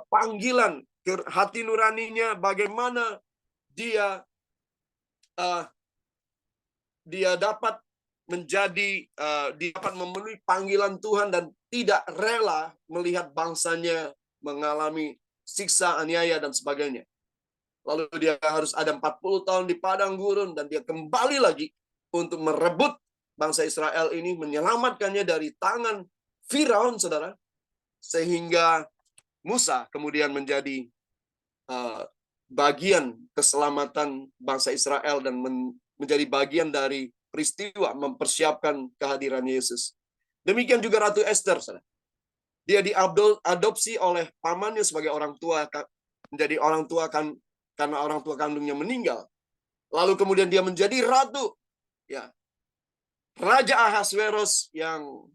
panggilan ke hati nuraninya, bagaimana dia dapat menjadi dapat memenuhi panggilan Tuhan dan tidak rela melihat bangsanya mengalami siksa, aniaya dan sebagainya. Lalu dia harus ada 40 tahun di padang gurun dan dia kembali lagi untuk merebut bangsa Israel ini, menyelamatkannya dari tangan Firaun, saudara, sehingga Musa kemudian menjadi bagian keselamatan bangsa Israel dan menjadi bagian dari peristiwa mempersiapkan kehadiran Yesus. Demikian juga Ratu Esther, saudara. Dia diadopsi oleh pamannya sebagai orang tua, menjadi orang tua kan karena orang tua kandungnya meninggal. Lalu kemudian dia menjadi ratu. Ya, Raja Ahasveros yang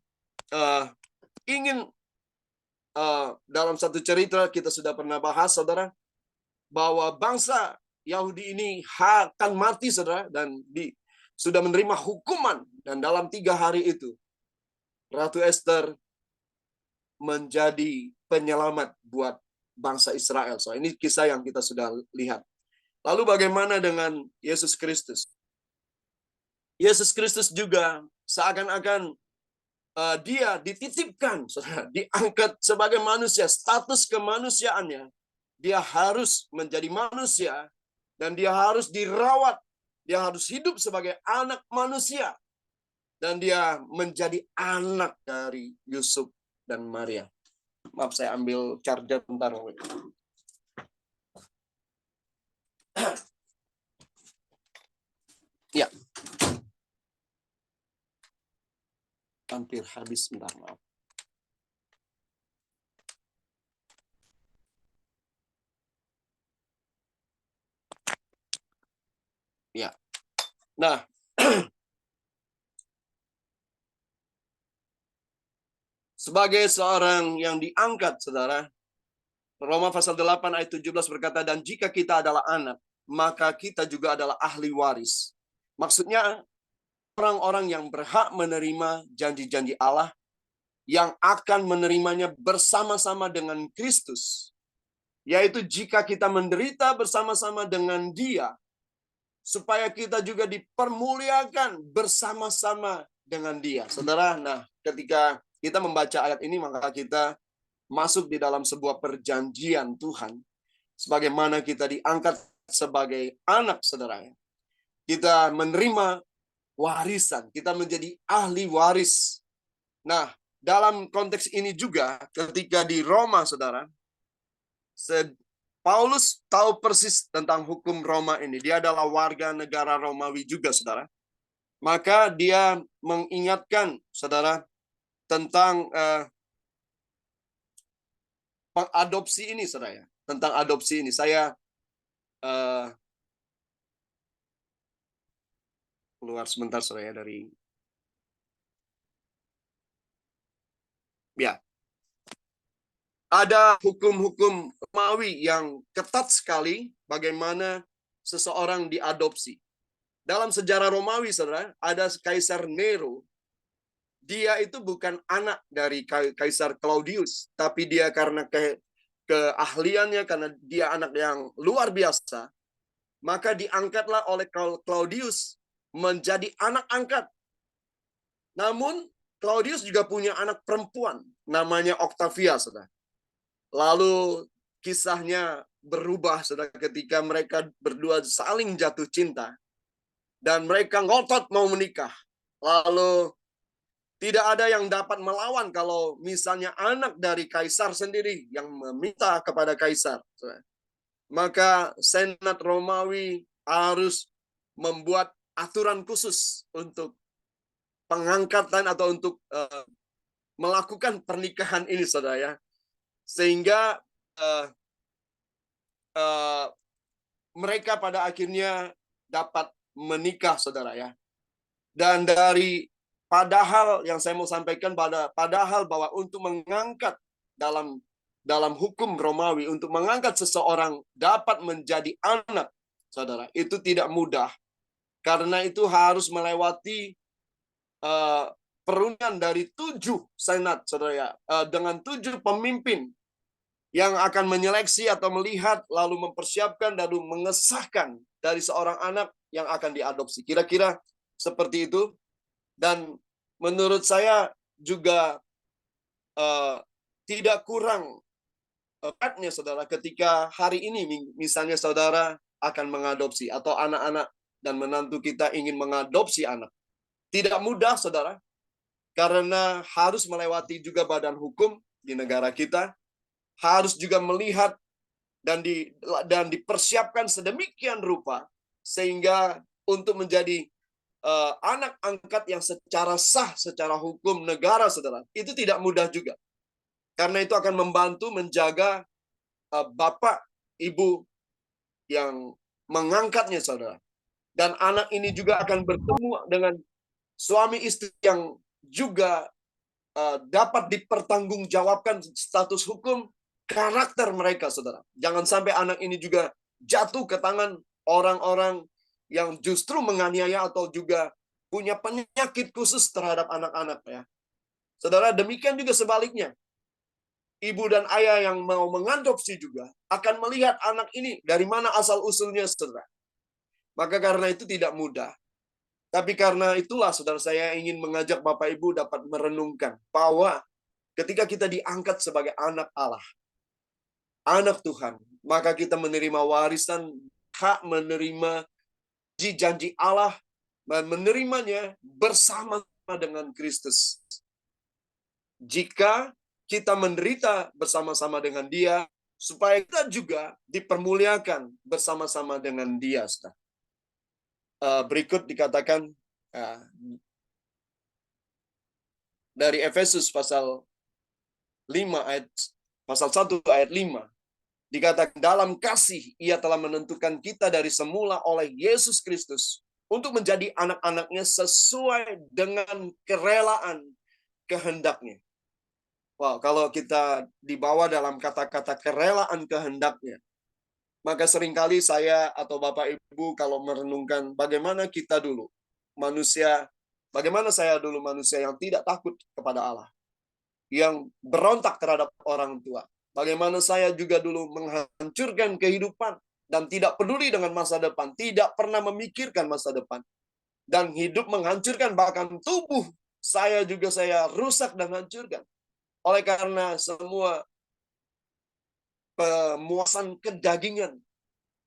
ingin dalam satu cerita kita sudah pernah bahas, saudara, bahwa bangsa Yahudi ini akan mati, saudara, dan sudah menerima hukuman. Dan dalam 3 hari itu, Ratu Esther menjadi penyelamat buat bangsa Israel. So, ini kisah yang kita sudah lihat. Lalu bagaimana dengan Yesus Kristus? Yesus Kristus juga seakan-akan dia dititipkan, saudara, diangkat sebagai manusia, status kemanusiaannya. Dia harus menjadi manusia dan dia harus dirawat. Dia harus hidup sebagai anak manusia. Dan dia menjadi anak dari Yusuf dan Maria. Maaf, saya ambil charger bentar. Ya. Hampir habis, bentar, maaf. Ya. Nah, sebagai seorang yang diangkat, saudara, Roma pasal 8 ayat 17 berkata, dan jika kita adalah anak, maka kita juga adalah ahli waris. Maksudnya, orang-orang yang berhak menerima janji-janji Allah, yang akan menerimanya bersama-sama dengan Kristus. Yaitu jika kita menderita bersama-sama dengan Dia, supaya kita juga dipermuliakan bersama-sama dengan Dia. Saudara, nah ketika kita membaca ayat ini, maka kita masuk di dalam sebuah perjanjian Tuhan. Sebagaimana kita diangkat sebagai anak, saudara. Kita menerima warisan, kita menjadi ahli waris. Nah, dalam konteks ini juga, ketika di Roma, saudara, Paulus tahu persis tentang hukum Roma ini. Dia adalah warga negara Romawi juga, saudara. Maka dia mengingatkan, saudara, tentang adopsi ini, saudara. Tentang adopsi ini. Saya keluar sebentar, saudara, dari... Ya. Ada hukum-hukum Romawi yang ketat sekali bagaimana seseorang diadopsi. Dalam sejarah Romawi, saudara, ada Kaisar Nero. Dia itu bukan anak dari Kaisar Claudius, tapi dia karena keahliannya, karena dia anak yang luar biasa, maka diangkatlah oleh Claudius menjadi anak angkat. Namun, Claudius juga punya anak perempuan, namanya Octavia, saudara. Lalu kisahnya berubah, saudara, ketika mereka berdua saling jatuh cinta dan mereka ngotot mau menikah. Lalu tidak ada yang dapat melawan kalau misalnya anak dari kaisar sendiri yang meminta kepada kaisar. Saudara. Maka Senat Romawi harus membuat aturan khusus untuk pengangkatan atau untuk melakukan pernikahan ini, saudara, ya. Sehingga mereka pada akhirnya dapat menikah, saudara, ya. Dan padahal yang saya mau sampaikan, padahal bahwa untuk mengangkat dalam hukum Romawi, untuk mengangkat seseorang dapat menjadi anak, saudara, itu tidak mudah. Karena itu harus melewati perundingan dari 7 senat, saudara, ya, dengan 7 pemimpin yang akan menyeleksi atau melihat, lalu mempersiapkan, lalu mengesahkan dari seorang anak yang akan diadopsi. Kira-kira seperti itu. Dan menurut saya juga tidak kurang beratnya, saudara, ketika hari ini misalnya saudara akan mengadopsi, atau anak-anak dan menantu kita ingin mengadopsi anak. Tidak mudah, saudara, karena harus melewati juga badan hukum di negara kita, harus juga melihat dan dipersiapkan sedemikian rupa sehingga untuk menjadi anak angkat yang secara sah, secara hukum negara, saudara, itu tidak mudah juga. Karena itu akan membantu menjaga bapak, ibu yang mengangkatnya, saudara. Dan anak ini juga akan bertemu dengan suami istri yang juga dapat dipertanggungjawabkan status hukum karakter mereka, saudara. Jangan sampai anak ini juga jatuh ke tangan orang-orang yang justru menganiaya atau juga punya penyakit khusus terhadap anak-anak, ya. Saudara, demikian juga sebaliknya. Ibu dan ayah yang mau mengadopsi juga akan melihat anak ini dari mana asal-usulnya, saudara. Maka karena itu tidak mudah. Tapi karena itulah, saudara, saya ingin mengajak Bapak Ibu dapat merenungkan bahwa ketika kita diangkat sebagai anak Allah, anak Tuhan, maka kita menerima warisan, hak menerima janji Allah, dan menerimanya bersama dengan Kristus. Jika kita menderita bersama-sama dengan Dia, supaya kita juga dipermuliakan bersama-sama dengan Dia. Berikut dikatakan dari Efesus pasal 1 ayat 5. Dikatakan dalam kasih Ia telah menentukan kita dari semula oleh Yesus Kristus untuk menjadi anak-anaknya sesuai dengan kerelaan kehendaknya. Wow, kalau kita dibawa dalam kata-kata kerelaan kehendaknya, maka seringkali saya atau Bapak Ibu kalau merenungkan bagaimana kita dulu manusia, bagaimana saya dulu manusia yang tidak takut kepada Allah, yang berontak terhadap orang tua. Bagaimana saya juga dulu menghancurkan kehidupan dan tidak peduli dengan masa depan, tidak pernah memikirkan masa depan. Dan hidup menghancurkan, bahkan tubuh saya juga saya rusak dan hancurkan. Oleh karena semua pemuasan kedagingan,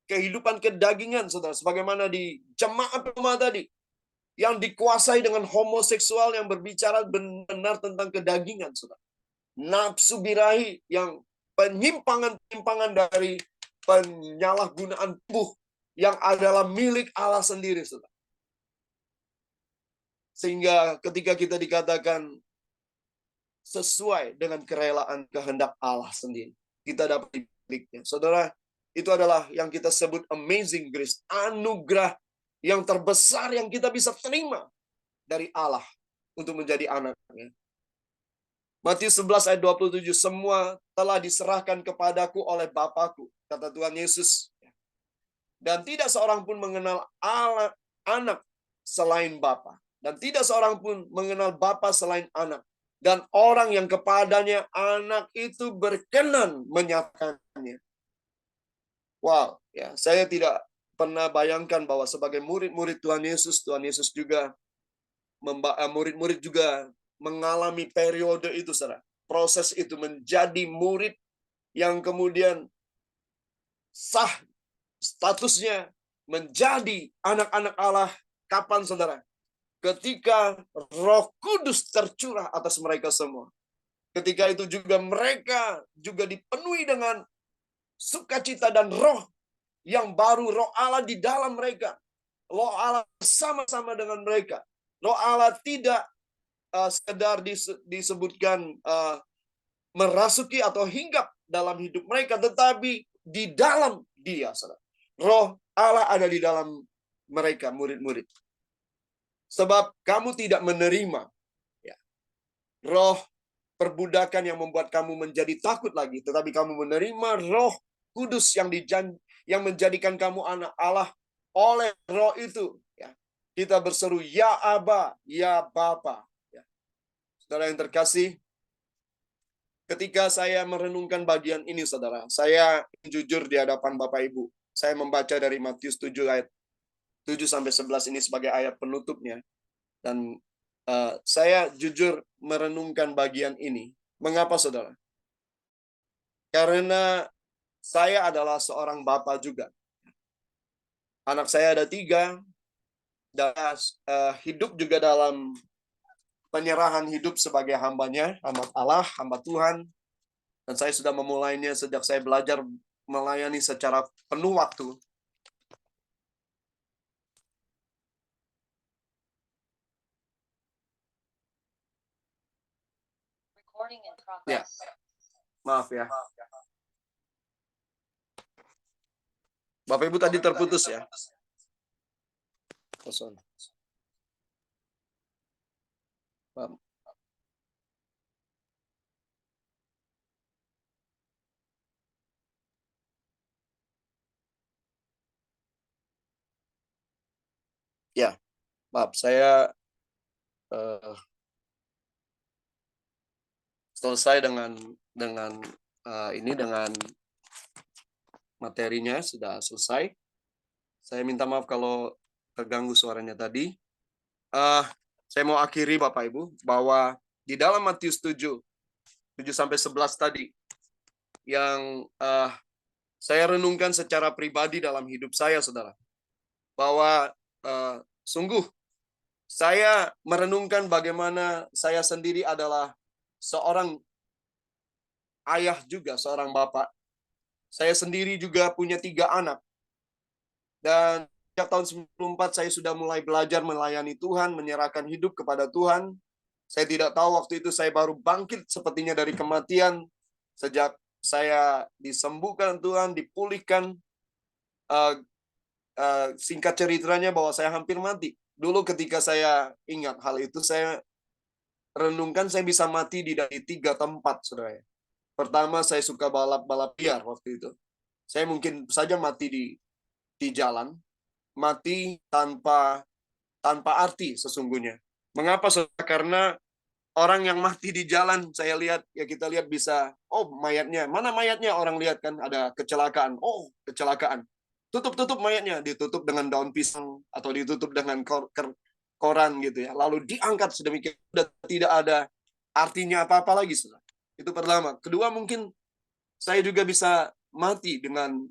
kehidupan kedagingan, saudara, sebagaimana di jemaat Roma tadi, yang dikuasai dengan homoseksual yang berbicara benar tentang kedagingan, saudara. Nafsu birahi yang penyimpangan-penyimpangan dari penyalahgunaan tubuh yang adalah milik Allah sendiri, saudara. Sehingga ketika kita dikatakan sesuai dengan kerelaan kehendak Allah sendiri, kita dapat miliknya. Saudara, itu adalah yang kita sebut amazing grace, anugerah yang terbesar yang kita bisa terima dari Allah untuk menjadi anaknya. Matius 11 ayat 27, semua telah diserahkan kepadaku oleh Bapakku, kata Tuhan Yesus. Dan tidak seorang pun mengenal anak selain Bapa. Dan tidak seorang pun mengenal Bapa selain anak. Dan orang yang kepadanya anak itu berkenan menyatakannya. Wow, ya, saya tidak pernah bayangkan bahwa sebagai murid-murid Tuhan Yesus juga murid-murid juga mengalami periode itu, saudara. Proses itu menjadi murid yang kemudian sah statusnya menjadi anak-anak Allah. Kapan, saudara? Ketika Roh Kudus tercurah atas mereka semua. Ketika itu juga mereka juga dipenuhi dengan sukacita dan roh yang baru, roh Allah di dalam mereka. Roh Allah sama-sama dengan mereka. Roh Allah tidak sekedar disebutkan merasuki atau hinggap dalam hidup mereka, tetapi di dalam Dia, saudara. Roh Allah ada di dalam mereka, murid-murid. Sebab kamu tidak menerima roh perbudakan yang membuat kamu menjadi takut lagi, tetapi kamu menerima Roh Kudus yang menjadikan kamu anak Allah. Oleh Roh itu, kita berseru, ya Aba, ya Bapa. Saudara yang terkasih, ketika saya merenungkan bagian ini, saudara, saya jujur di hadapan Bapak Ibu. Saya membaca dari Matius 7 ayat 7-11 ini sebagai ayat penutupnya. Dan saya jujur merenungkan bagian ini. Mengapa, saudara? Karena saya adalah seorang bapak juga. Anak saya ada 3. Dan hidup juga dalam penyerahan hidup sebagai hambanya, hamba Allah, hamba Tuhan. Dan saya sudah memulainya sejak saya belajar melayani secara penuh waktu. Ya, maaf ya. Bapak Ibu tadi terputus ya. Kosong. Maaf. Ya, maaf saya selesai dengan dengan materinya sudah selesai. Saya minta maaf kalau terganggu suaranya tadi. Saya mau akhiri Bapak Ibu bahwa di dalam Matius 7 sampai 11 tadi yang saya renungkan secara pribadi dalam hidup saya, Saudara. Bahwa sungguh saya merenungkan bagaimana saya sendiri adalah seorang ayah juga, seorang bapak. Saya sendiri juga punya 3 anak. Dan sejak tahun 94 saya sudah mulai belajar melayani Tuhan, menyerahkan hidup kepada Tuhan. Saya tidak tahu waktu itu saya baru bangkit sepertinya dari kematian. Sejak saya disembuhkan Tuhan, dipulihkan. Singkat ceritanya bahwa saya hampir mati. Dulu ketika saya ingat hal itu, saya renungkan saya bisa mati di 3 tempat, saudara. Pertama, saya suka balap liar waktu itu. Saya mungkin saja mati di jalan, mati tanpa arti sesungguhnya. Mengapa? Saudara? Karena orang yang mati di jalan, saya lihat, ya kita lihat bisa, oh mayatnya, mana mayatnya? Orang lihat kan ada kecelakaan, oh kecelakaan. Tutup mayatnya, ditutup dengan daun pisang atau ditutup dengan koran gitu ya. Lalu diangkat sedemikian, sudah tidak ada artinya apa-apa lagi, saudara. Itu pertama. Kedua, mungkin saya juga bisa mati dengan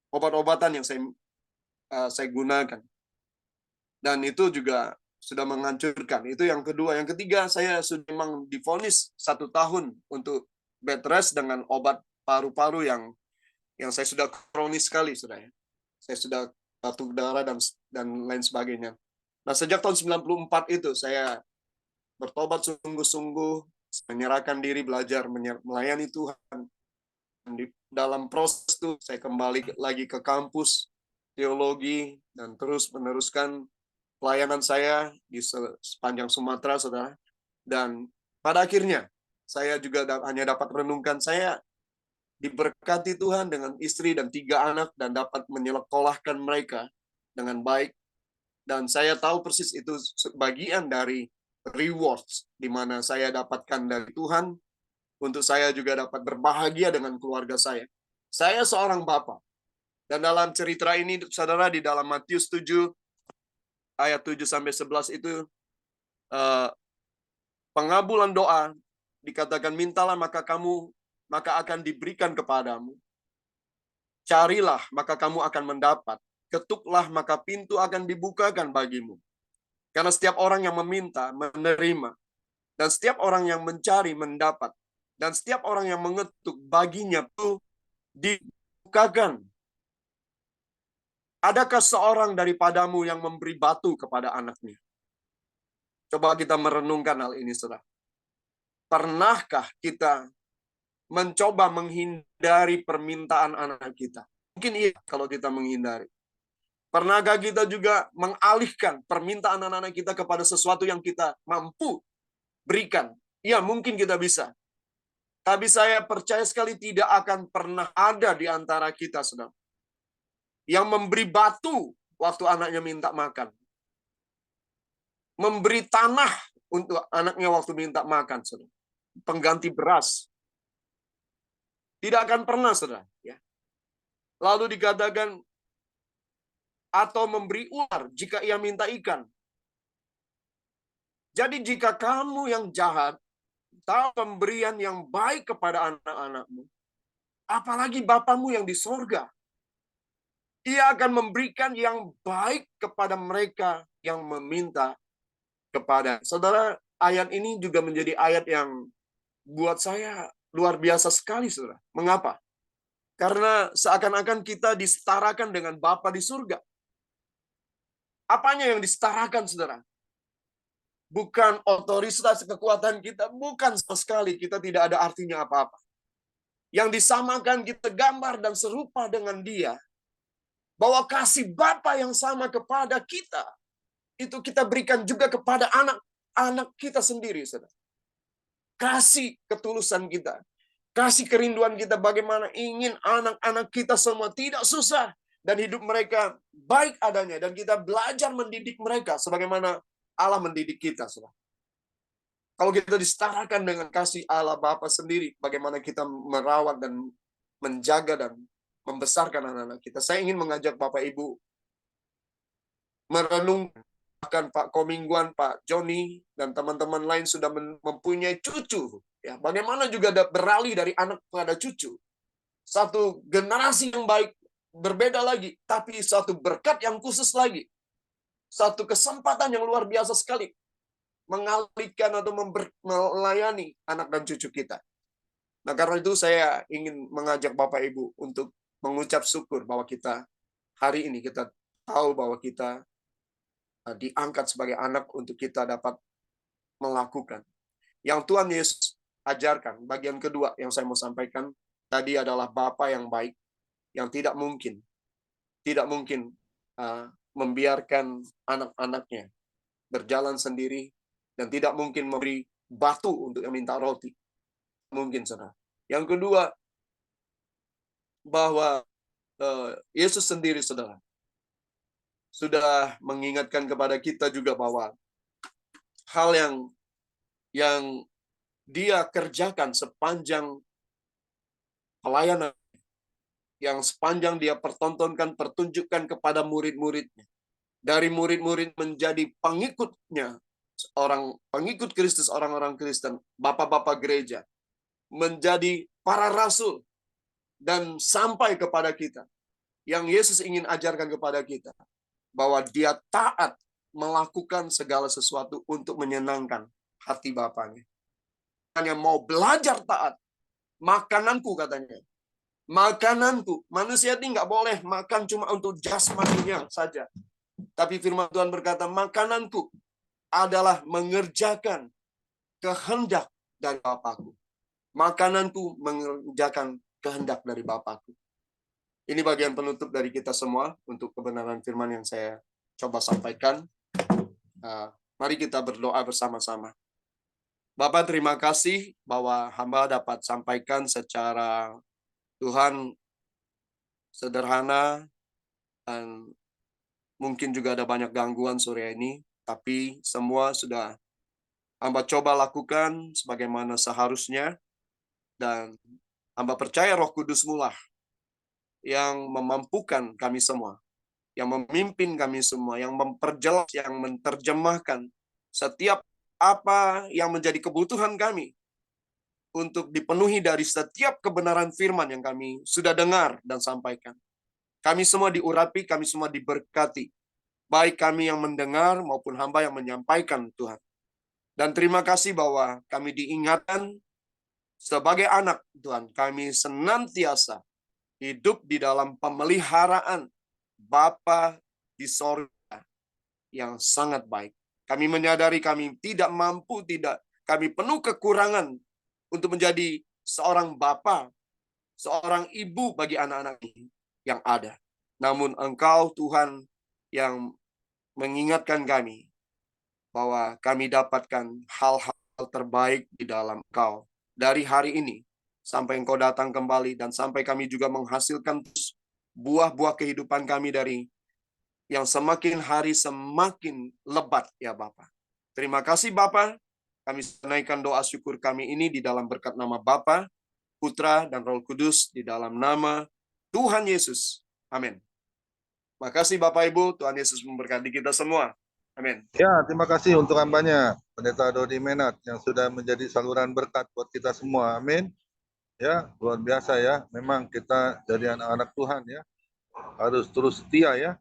obat-obatan yang saya gunakan. Dan itu juga sudah menghancurkan. Itu yang kedua. Yang ketiga, saya sudah memang divonis 1 tahun untuk bed rest dengan obat paru-paru yang saya sudah kronis sekali, saudara. Saya sudah batuk darah dan lain sebagainya. Nah, sejak tahun 94 itu saya bertobat sungguh-sungguh, menyerahkan diri, belajar melayani Tuhan. Di dalam proses itu saya kembali lagi ke kampus teologi dan terus meneruskan pelayanan saya di sepanjang Sumatera, saudara. Dan pada akhirnya saya juga hanya dapat renungkan, saya diberkati Tuhan dengan istri dan 3 anak dan dapat menyekolahkan mereka dengan baik. Dan saya tahu persis itu bagian dari rewards di mana saya dapatkan dari Tuhan untuk saya juga dapat berbahagia dengan keluarga saya. Saya seorang bapak. Dan dalam cerita ini, saudara, di dalam Matius 7 ayat 7 sampai 11 itu pengabulan doa dikatakan, mintalah maka akan diberikan kepadamu. Carilah maka kamu akan mendapat. Ketuklah maka pintu akan dibukakan bagimu. Karena setiap orang yang meminta menerima, dan setiap orang yang mencari mendapat, dan setiap orang yang mengetuk baginya itu dibukakan. Adakah seorang daripadamu yang memberi batu kepada anaknya? Coba kita merenungkan hal ini, saudara. Pernahkah kita mencoba menghindari permintaan anak kita? Mungkin iya kalau kita menghindari. Pernahkah kita juga mengalihkan permintaan anak-anak kita kepada sesuatu yang kita mampu berikan? Ya, mungkin kita bisa. Tapi saya percaya sekali tidak akan pernah ada di antara kita, saudara, yang memberi batu waktu anaknya minta makan. Memberi tanah untuk anaknya waktu minta makan, saudara. Pengganti beras. Tidak akan pernah, saudara. Ya. Lalu dikatakan, atau memberi ular jika ia minta ikan. Jadi jika kamu yang jahat tahu pemberian yang baik kepada anak-anakmu, apalagi Bapamu yang di sorga, Ia akan memberikan yang baik kepada mereka yang meminta kepada. Saudara, ayat ini juga menjadi ayat yang buat saya luar biasa sekali, saudara. Mengapa? Karena seakan-akan kita disetarakan dengan Bapa di surga. Apanya yang disetarakan, saudara? bukan otoritas kekuatan kita, bukan sama sekali. Kita tidak ada artinya apa-apa. Yang disamakan kita gambar dan serupa dengan Dia, bahwa kasih Bapa yang sama kepada kita, itu kita berikan juga kepada anak-anak kita sendiri, saudara. Kasih ketulusan kita, kasih kerinduan kita bagaimana ingin anak-anak kita semua tidak susah dan hidup mereka baik adanya, dan kita belajar mendidik mereka sebagaimana Allah mendidik kita, saudara. Kalau kita disetarakan dengan kasih Allah Bapa sendiri, bagaimana kita merawat dan menjaga dan membesarkan anak-anak kita. Saya ingin mengajak Bapak Ibu merenungkan, bahkan Pak Komingguan, Pak Joni, dan teman-teman lain sudah mempunyai cucu. Ya, bagaimana juga beralih dari anak kepada cucu. Satu generasi yang baik, berbeda lagi, tapi satu berkat yang khusus lagi. Satu kesempatan yang luar biasa sekali mengalihkan atau melayani anak dan cucu kita. Nah, karena itu saya ingin mengajak Bapak Ibu untuk mengucap syukur bahwa kita hari ini kita tahu bahwa kita diangkat sebagai anak untuk kita dapat melakukan yang Tuhan Yesus ajarkan. Bagian kedua yang saya mau sampaikan tadi adalah Bapa yang baik, yang tidak mungkin membiarkan anak-anaknya berjalan sendiri, dan tidak mungkin memberi batu untuk yang minta roti. Mungkin, saudara. Yang kedua, bahwa Yesus sendiri, saudara, sudah mengingatkan kepada kita juga bahwa hal yang Dia kerjakan sepanjang pelayanan, yang sepanjang Dia pertunjukkan kepada murid-muridnya. Dari murid-murid menjadi pengikutnya, pengikut Kristus, orang-orang Kristen, bapak-bapak gereja, menjadi para rasul, dan sampai kepada kita. Yang Yesus ingin ajarkan kepada kita, bahwa Dia taat melakukan segala sesuatu untuk menyenangkan hati Bapaknya. Hanya mau belajar taat. Makananku, katanya. Makananku. Manusia ini nggak boleh makan cuma untuk jasmaninya saja. Tapi firman Tuhan berkata, makananku adalah mengerjakan kehendak dari Bapakku. Makananku mengerjakan kehendak dari Bapakku. Ini bagian penutup dari kita semua untuk kebenaran firman yang saya coba sampaikan. Mari kita berdoa bersama-sama. Bapak, terima kasih bahwa hamba dapat sampaikan secara Tuhan sederhana, dan mungkin juga ada banyak gangguan sore ini, tapi semua sudah hamba coba lakukan sebagaimana seharusnya, dan hamba percaya Roh Kudus-Mu lah yang memampukan kami semua, yang memimpin kami semua, yang memperjelas, yang menerjemahkan setiap apa yang menjadi kebutuhan kami untuk dipenuhi dari setiap kebenaran firman yang kami sudah dengar dan sampaikan. Kami semua diurapi, kami semua diberkati. Baik kami yang mendengar maupun hamba yang menyampaikan, Tuhan. Dan terima kasih bahwa kami diingatkan sebagai anak, Tuhan. Kami senantiasa hidup di dalam pemeliharaan Bapa di sorga yang sangat baik. Kami menyadari kami tidak mampu, kami penuh kekurangan untuk menjadi seorang bapa, seorang ibu bagi anak-anak yang ada. Namun Engkau, Tuhan, yang mengingatkan kami bahwa kami dapatkan hal-hal terbaik di dalam Engkau. Dari hari ini sampai Engkau datang kembali, dan sampai kami juga menghasilkan buah-buah kehidupan kami dari yang semakin hari semakin lebat, ya Bapa. Terima kasih Bapa. Kami naikkan doa syukur kami ini di dalam berkat nama Bapa, Putra, dan Roh Kudus, di dalam nama Tuhan Yesus. Amin. Makasih Bapak Ibu, Tuhan Yesus memberkati kita semua. Amin. Ya, terima kasih untuk hambanya, Pendeta Dodi Menat, yang sudah menjadi saluran berkat buat kita semua. Amin. Ya, luar biasa ya. Memang kita dari anak-anak Tuhan ya, harus terus setia ya,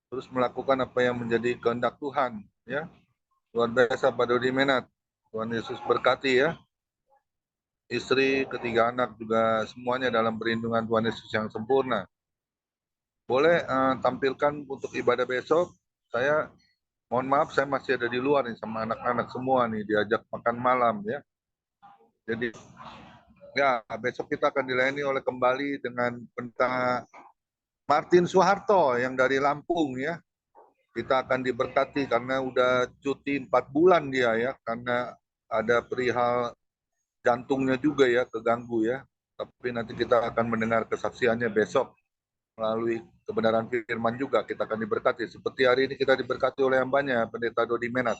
terus melakukan apa yang menjadi kehendak Tuhan ya. Luar biasa Pak Dodi Menat. Tuhan Yesus berkati ya. Istri, ketiga anak juga semuanya dalam perlindungan Tuhan Yesus yang sempurna. Boleh tampilkan untuk ibadah besok. Saya Mohon maaf, saya masih ada di luar nih sama anak-anak semua nih, diajak makan malam ya. Jadi ya besok kita akan dilayani oleh kembali dengan Pendeta Martin Soeharto yang dari Lampung ya. Kita akan diberkati karena udah cuti 4 bulan dia ya, karena ada perihal jantungnya juga ya, keganggu ya. Tapi nanti kita akan mendengar kesaksiannya besok melalui kebenaran firman juga. Kita akan diberkati. Seperti hari ini kita diberkati oleh hambanya, Pendeta Dodi Menat.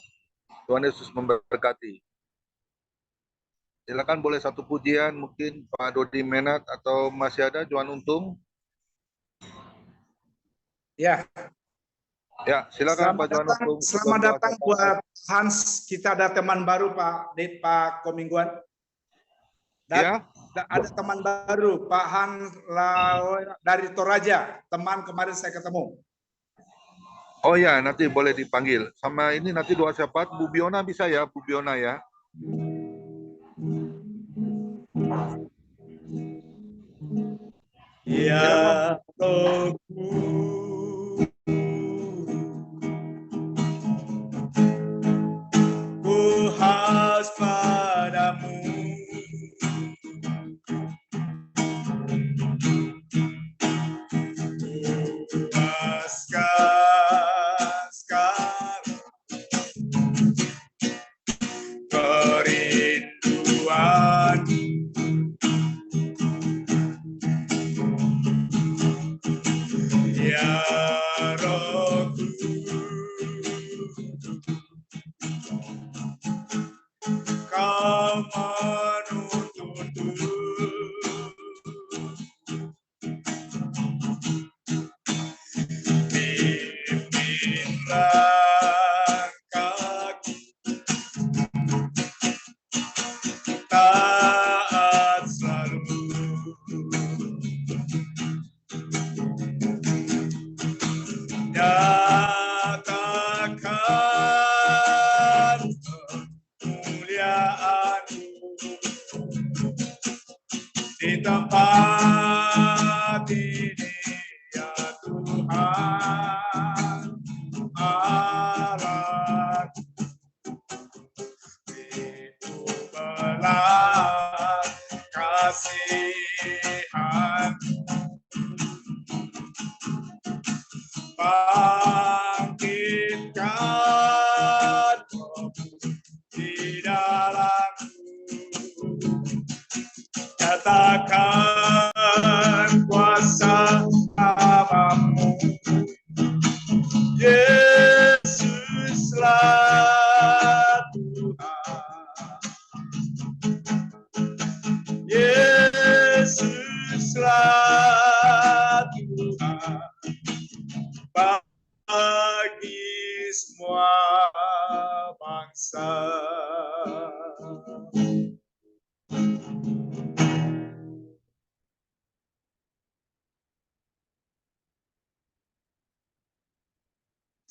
Tuhan Yesus memberkati. Silakan boleh satu pujian mungkin Pak Dodi Menat atau masih ada Johan Untung. Ya, Ya, silakan Pak Johan Untung. selamat datang buat Hans. Kita ada teman baru Pak Komingguan. Dan ada teman baru Pak Han dari Toraja. Teman kemarin saya ketemu. Oh ya, nanti boleh dipanggil. Sama ini nanti doa syafaat Bu Biona bisa ya, Bu Biona ya. Ya Rohku, ku haus padamu, puaskan sekarang kerinduan. Ya Rohku, kau menuntunku, pimpinlah kaki taat selalu. Nyatakan kemuliaan-Mu di tempat ini, ya Tuhan Allah. Itu belas kasihan, bangkitkan di dalamku, nyatakan kuasa namamu, Yesuslah Tuhan, Yesuslah Tuhan bagi semua bangsa.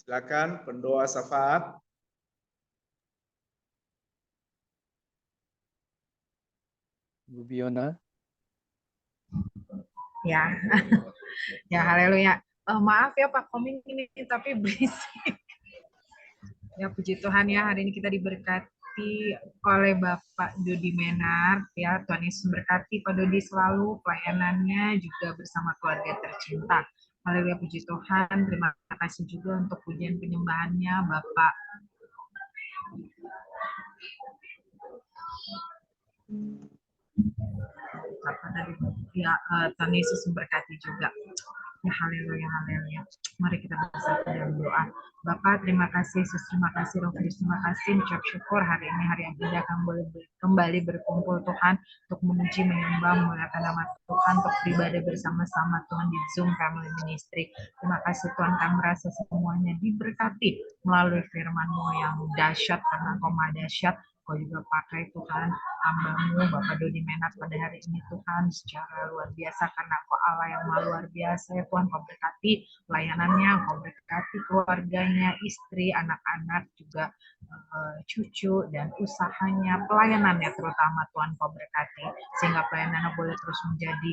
Silakan pendoa syafaat. Bu Biona. Ya, ya haleluya. Maaf ya Pak Koming ini tapi berisik. Ya puji Tuhan ya, hari ini kita diberkati oleh Bapak Dodi Menat ya. Tuhan Yesus berkati Pak Dodi selalu pelayanannya juga bersama keluarga tercinta. Haleluya, puji Tuhan. Terima kasih juga untuk pujian penyembahannya Bapak ya, Tuhan Yesus memberkati juga. Ya haleluya, haleluya. Mari kita bersatu dalam doa. Bapak, terima kasih Yesus, terima kasih Roh Kudus, terima kasih, ucap syukur hari ini hari yang indah akan boleh kembali berkumpul Tuhan untuk memuji, menyembah, memuliakan nama Tuhan, untuk beribadah bersama-sama Tuhan di Zoom Family Ministry. Terima kasih Tuhan, kami merasa semuanya diberkati melalui firman-Mu yang dahsyat, karena Engkau Maha dahsyat. Kau juga pakai Tuhan hamba-Mu, Bapak Dodi Menat pada hari ini Tuhan, secara luar biasa karena Engkau Allah yang maha luar biasa ya Tuhan. Kau berkati pelayanannya, Kau berkati keluarganya, istri, anak-anak, juga cucu, dan usahanya, pelayanannya terutama Tuhan Kau berkati, sehingga pelayanannya boleh terus menjadi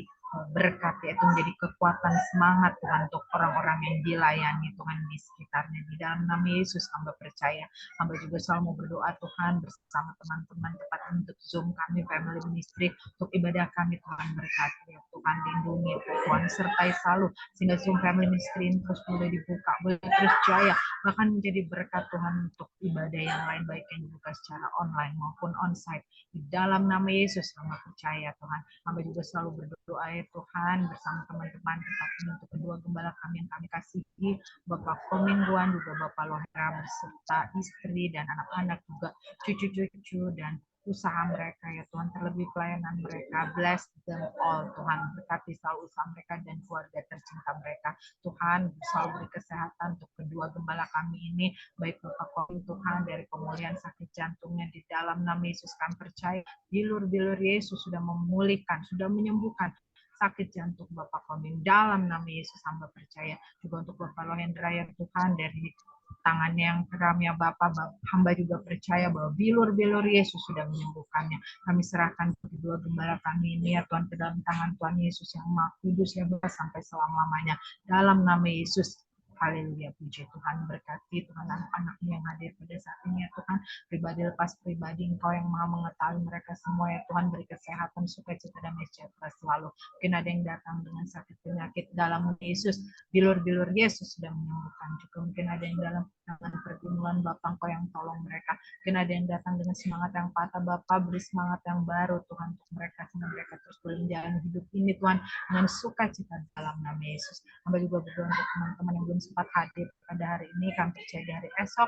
berkat, yaitu menjadi kekuatan semangat Tuhan untuk orang-orang yang dilayani Tuhan di sekitarnya. Di dalam nama Yesus hamba percaya, hamba juga selalu mau berdoa Tuhan bersama teman-teman tepat untuk Zoom kami, family ministry, untuk ibadah kami Tuhan berkati ya Tuhan, lindungi Tuhan, sertai selalu sehingga Zoom family ministry terus boleh dibuka, boleh terus jaya, bahkan menjadi berkat Tuhan untuk ibadah yang lain baik yang dibuka secara online maupun onsite. Di dalam nama Yesus hamba percaya Tuhan, hamba juga selalu berdoa ya Tuhan bersama teman-teman tempat ini untuk kedua gembala kami yang kami kasihi, Bapak Komingguan, juga Bapak Lohera beserta istri dan anak-anak, juga cucu-cucu dan usaha mereka ya Tuhan, terlebih pelayanan mereka. Bless them all Tuhan, berkati selalu usaha mereka dan keluarga tercinta mereka Tuhan. Selalu beri kesehatan untuk kedua gembala kami ini, baik Bapak Koming Tuhan dari pemulihan sakit jantungnya. Di dalam nama Yesus kami percaya bilur-bilur Yesus sudah memulihkan, sudah menyembuhkan sakit jantung Bapak Koming. Dalam nama Yesus hamba percaya juga untuk Bapak Lohendra ya Tuhan, dari tangannya yang kram ya Bapak, hamba juga percaya bahwa bilur-bilur Yesus sudah menyembuhkannya. Kami serahkan kedua gembala kami ini ya Tuhan ke dalam tangan Tuhan Yesus yang Maha Kudus ya Bapak sampai selama-lamanya. Dalam nama Yesus. Haleluya, puji Tuhan, berkati Tuhan anak-anaknya yang hadir pada saat ini ya Tuhan, pribadi lepas pribadi, Engkau yang maha mengetahui mereka semua ya Tuhan, beri kesehatan, sukacita dan sejahtera selalu. Mungkin ada yang datang dengan sakit penyakit, dalam Yesus, bilur-bilur Yesus sudah menyembuhkan juga. Mungkin ada yang dalam tangan pergumulan, Bapak Engkau yang tolong mereka. Mungkin ada yang datang dengan semangat yang patah, Bapak beri semangat yang baru Tuhan untuk mereka, sehingga mereka terus boleh menjalani hidup ini Tuhan dengan sukacita dalam nama Yesus. Hamba juga berdoa untuk teman-teman yang belum sempat hadir pada hari ini, kami percaya di hari esok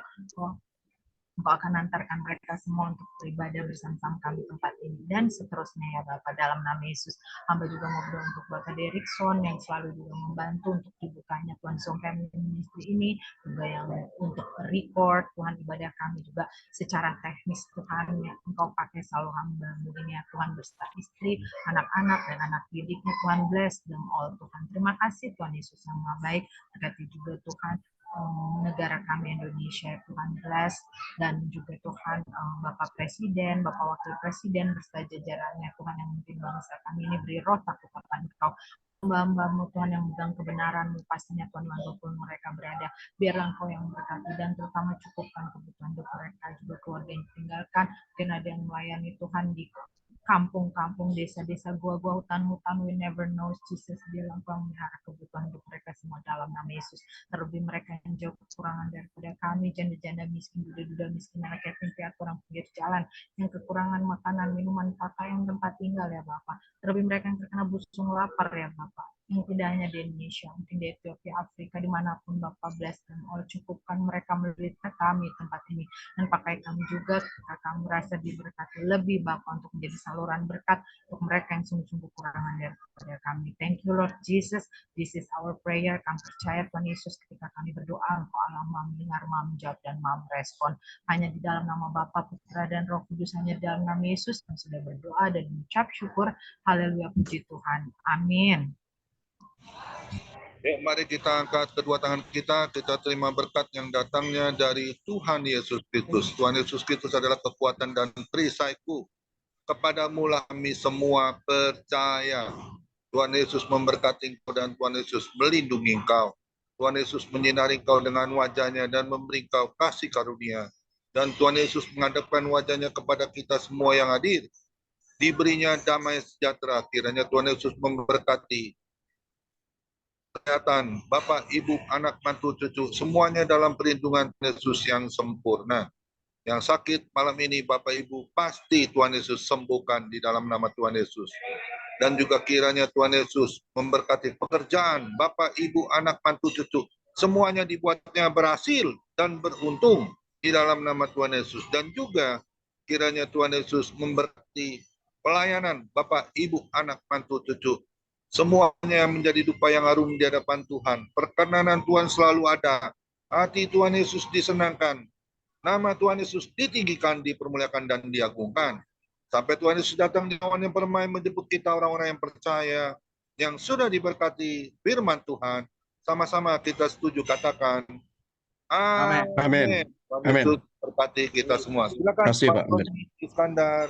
Engkau akan antarkan mereka semua untuk beribadah bersama-sama kami tempat ini dan seterusnya ya Bapak, dalam nama Yesus. Hamba juga mau berdoa untuk Bapak Derikson yang selalu juga membantu untuk dibukanya Tuhan Zoom Family Ministry ini, juga yang untuk record Tuhan ibadah kami juga secara teknis Tuhan, ya Engkau pakai selalu hamba ini ya Tuhan, beserta istri, anak-anak dan anak didiknya Tuhan. Bless them all Tuhan. Terima kasih Tuhan Yesus yang maha baik. Berkati juga Tuhan negara kami Indonesia Tuhan, bless, dan juga Tuhan Bapak Presiden, Bapak Wakil Presiden beserta jajarannya Tuhan yang memimpin bangsa kami ini, beri roh takut akan Engkau. Hamba-Hamba-Mu Tuhan yang memegang kebenaran pastinya Tuhan, manapun mereka berada, biarlah Engkau yang memberkati dan terutama cukupkan kebutuhan hidup mereka, juga keluarga yang ditinggalkan. Mungkin ada yang melayani Tuhan di kampung-kampung, desa-desa, gua-gua, hutan-hutan, we never know Jesus, biarlah Engkau memelihara kebutuhan hidup mereka semua dalam nama Yesus. Terlebih mereka yang jauh kekurangan daripada kami, janda-janda miskin, duda-duda miskin, anak yatim piatu, orang pinggir jalan yang kekurangan makanan, minuman, pakaian, tempat tinggal ya Bapak. Terlebih mereka yang terkena busung lapar ya Bapak, yang tidak hanya di Indonesia, mungkin di Ethiopia, Afrika, dimanapun Bapak, bless them all, cukupkan mereka melalui kami tempat ini, dan pakai kami juga ketika kami merasa diberkati lebih Bapak, untuk menjadi saluran berkat untuk mereka yang sungguh-sungguh kekurangan daripada kami. Thank you Lord Jesus, this is our prayer. Kami percaya Tuhan Yesus, ketika kami berdoa Engkau Allah Maha mendengar, Maha menjawab, dan Maha merespon. Hanya di dalam nama Bapa, Putra, dan Roh Kudus, hanya di dalam nama Yesus kami sudah berdoa dan mengucap syukur. Haleluya, puji Tuhan, amin. Mari kita angkat kedua tangan kita terima berkat yang datangnya dari Tuhan Yesus Kristus. Tuhan Yesus Kristus adalah kekuatan dan perisaiku. Kepadamu lah kami semua percaya. Tuhan Yesus memberkati engkau dan Tuhan Yesus melindungi engkau. Tuhan Yesus menyinari engkau dengan wajahnya dan memberi engkau kasih karunia. Dan Tuhan Yesus menghadapkan wajahnya kepada kita semua yang hadir. Diberinya damai sejahtera. Kiranya Tuhan Yesus memberkati kesehatan, Bapak, Ibu, anak, mantu, cucu, semuanya dalam perlindungan Yesus yang sempurna. Yang sakit malam ini, Bapak, Ibu, pasti Tuhan Yesus sembuhkan di dalam nama Tuhan Yesus. Dan juga kiranya Tuhan Yesus memberkati pekerjaan, Bapak, Ibu, anak, mantu, cucu, semuanya dibuatnya berhasil dan beruntung di dalam nama Tuhan Yesus. Dan juga kiranya Tuhan Yesus memberkati pelayanan, Bapak, Ibu, anak, mantu, cucu, semuanya menjadi dupa yang harum di hadapan Tuhan. Perkenanan Tuhan selalu ada. Hati Tuhan Yesus disenangkan. Nama Tuhan Yesus ditinggikan, dipermuliakan, dan diagungkan. Sampai Tuhan Yesus datang di awan yang permai menjemput kita orang-orang yang percaya, yang sudah diberkati firman Tuhan. Sama-sama kita setuju katakan, Amin. amin. Tuhan Yesus berkati kita semua. Silakan Terima kasih, Pak. Pak Tony Iskandar.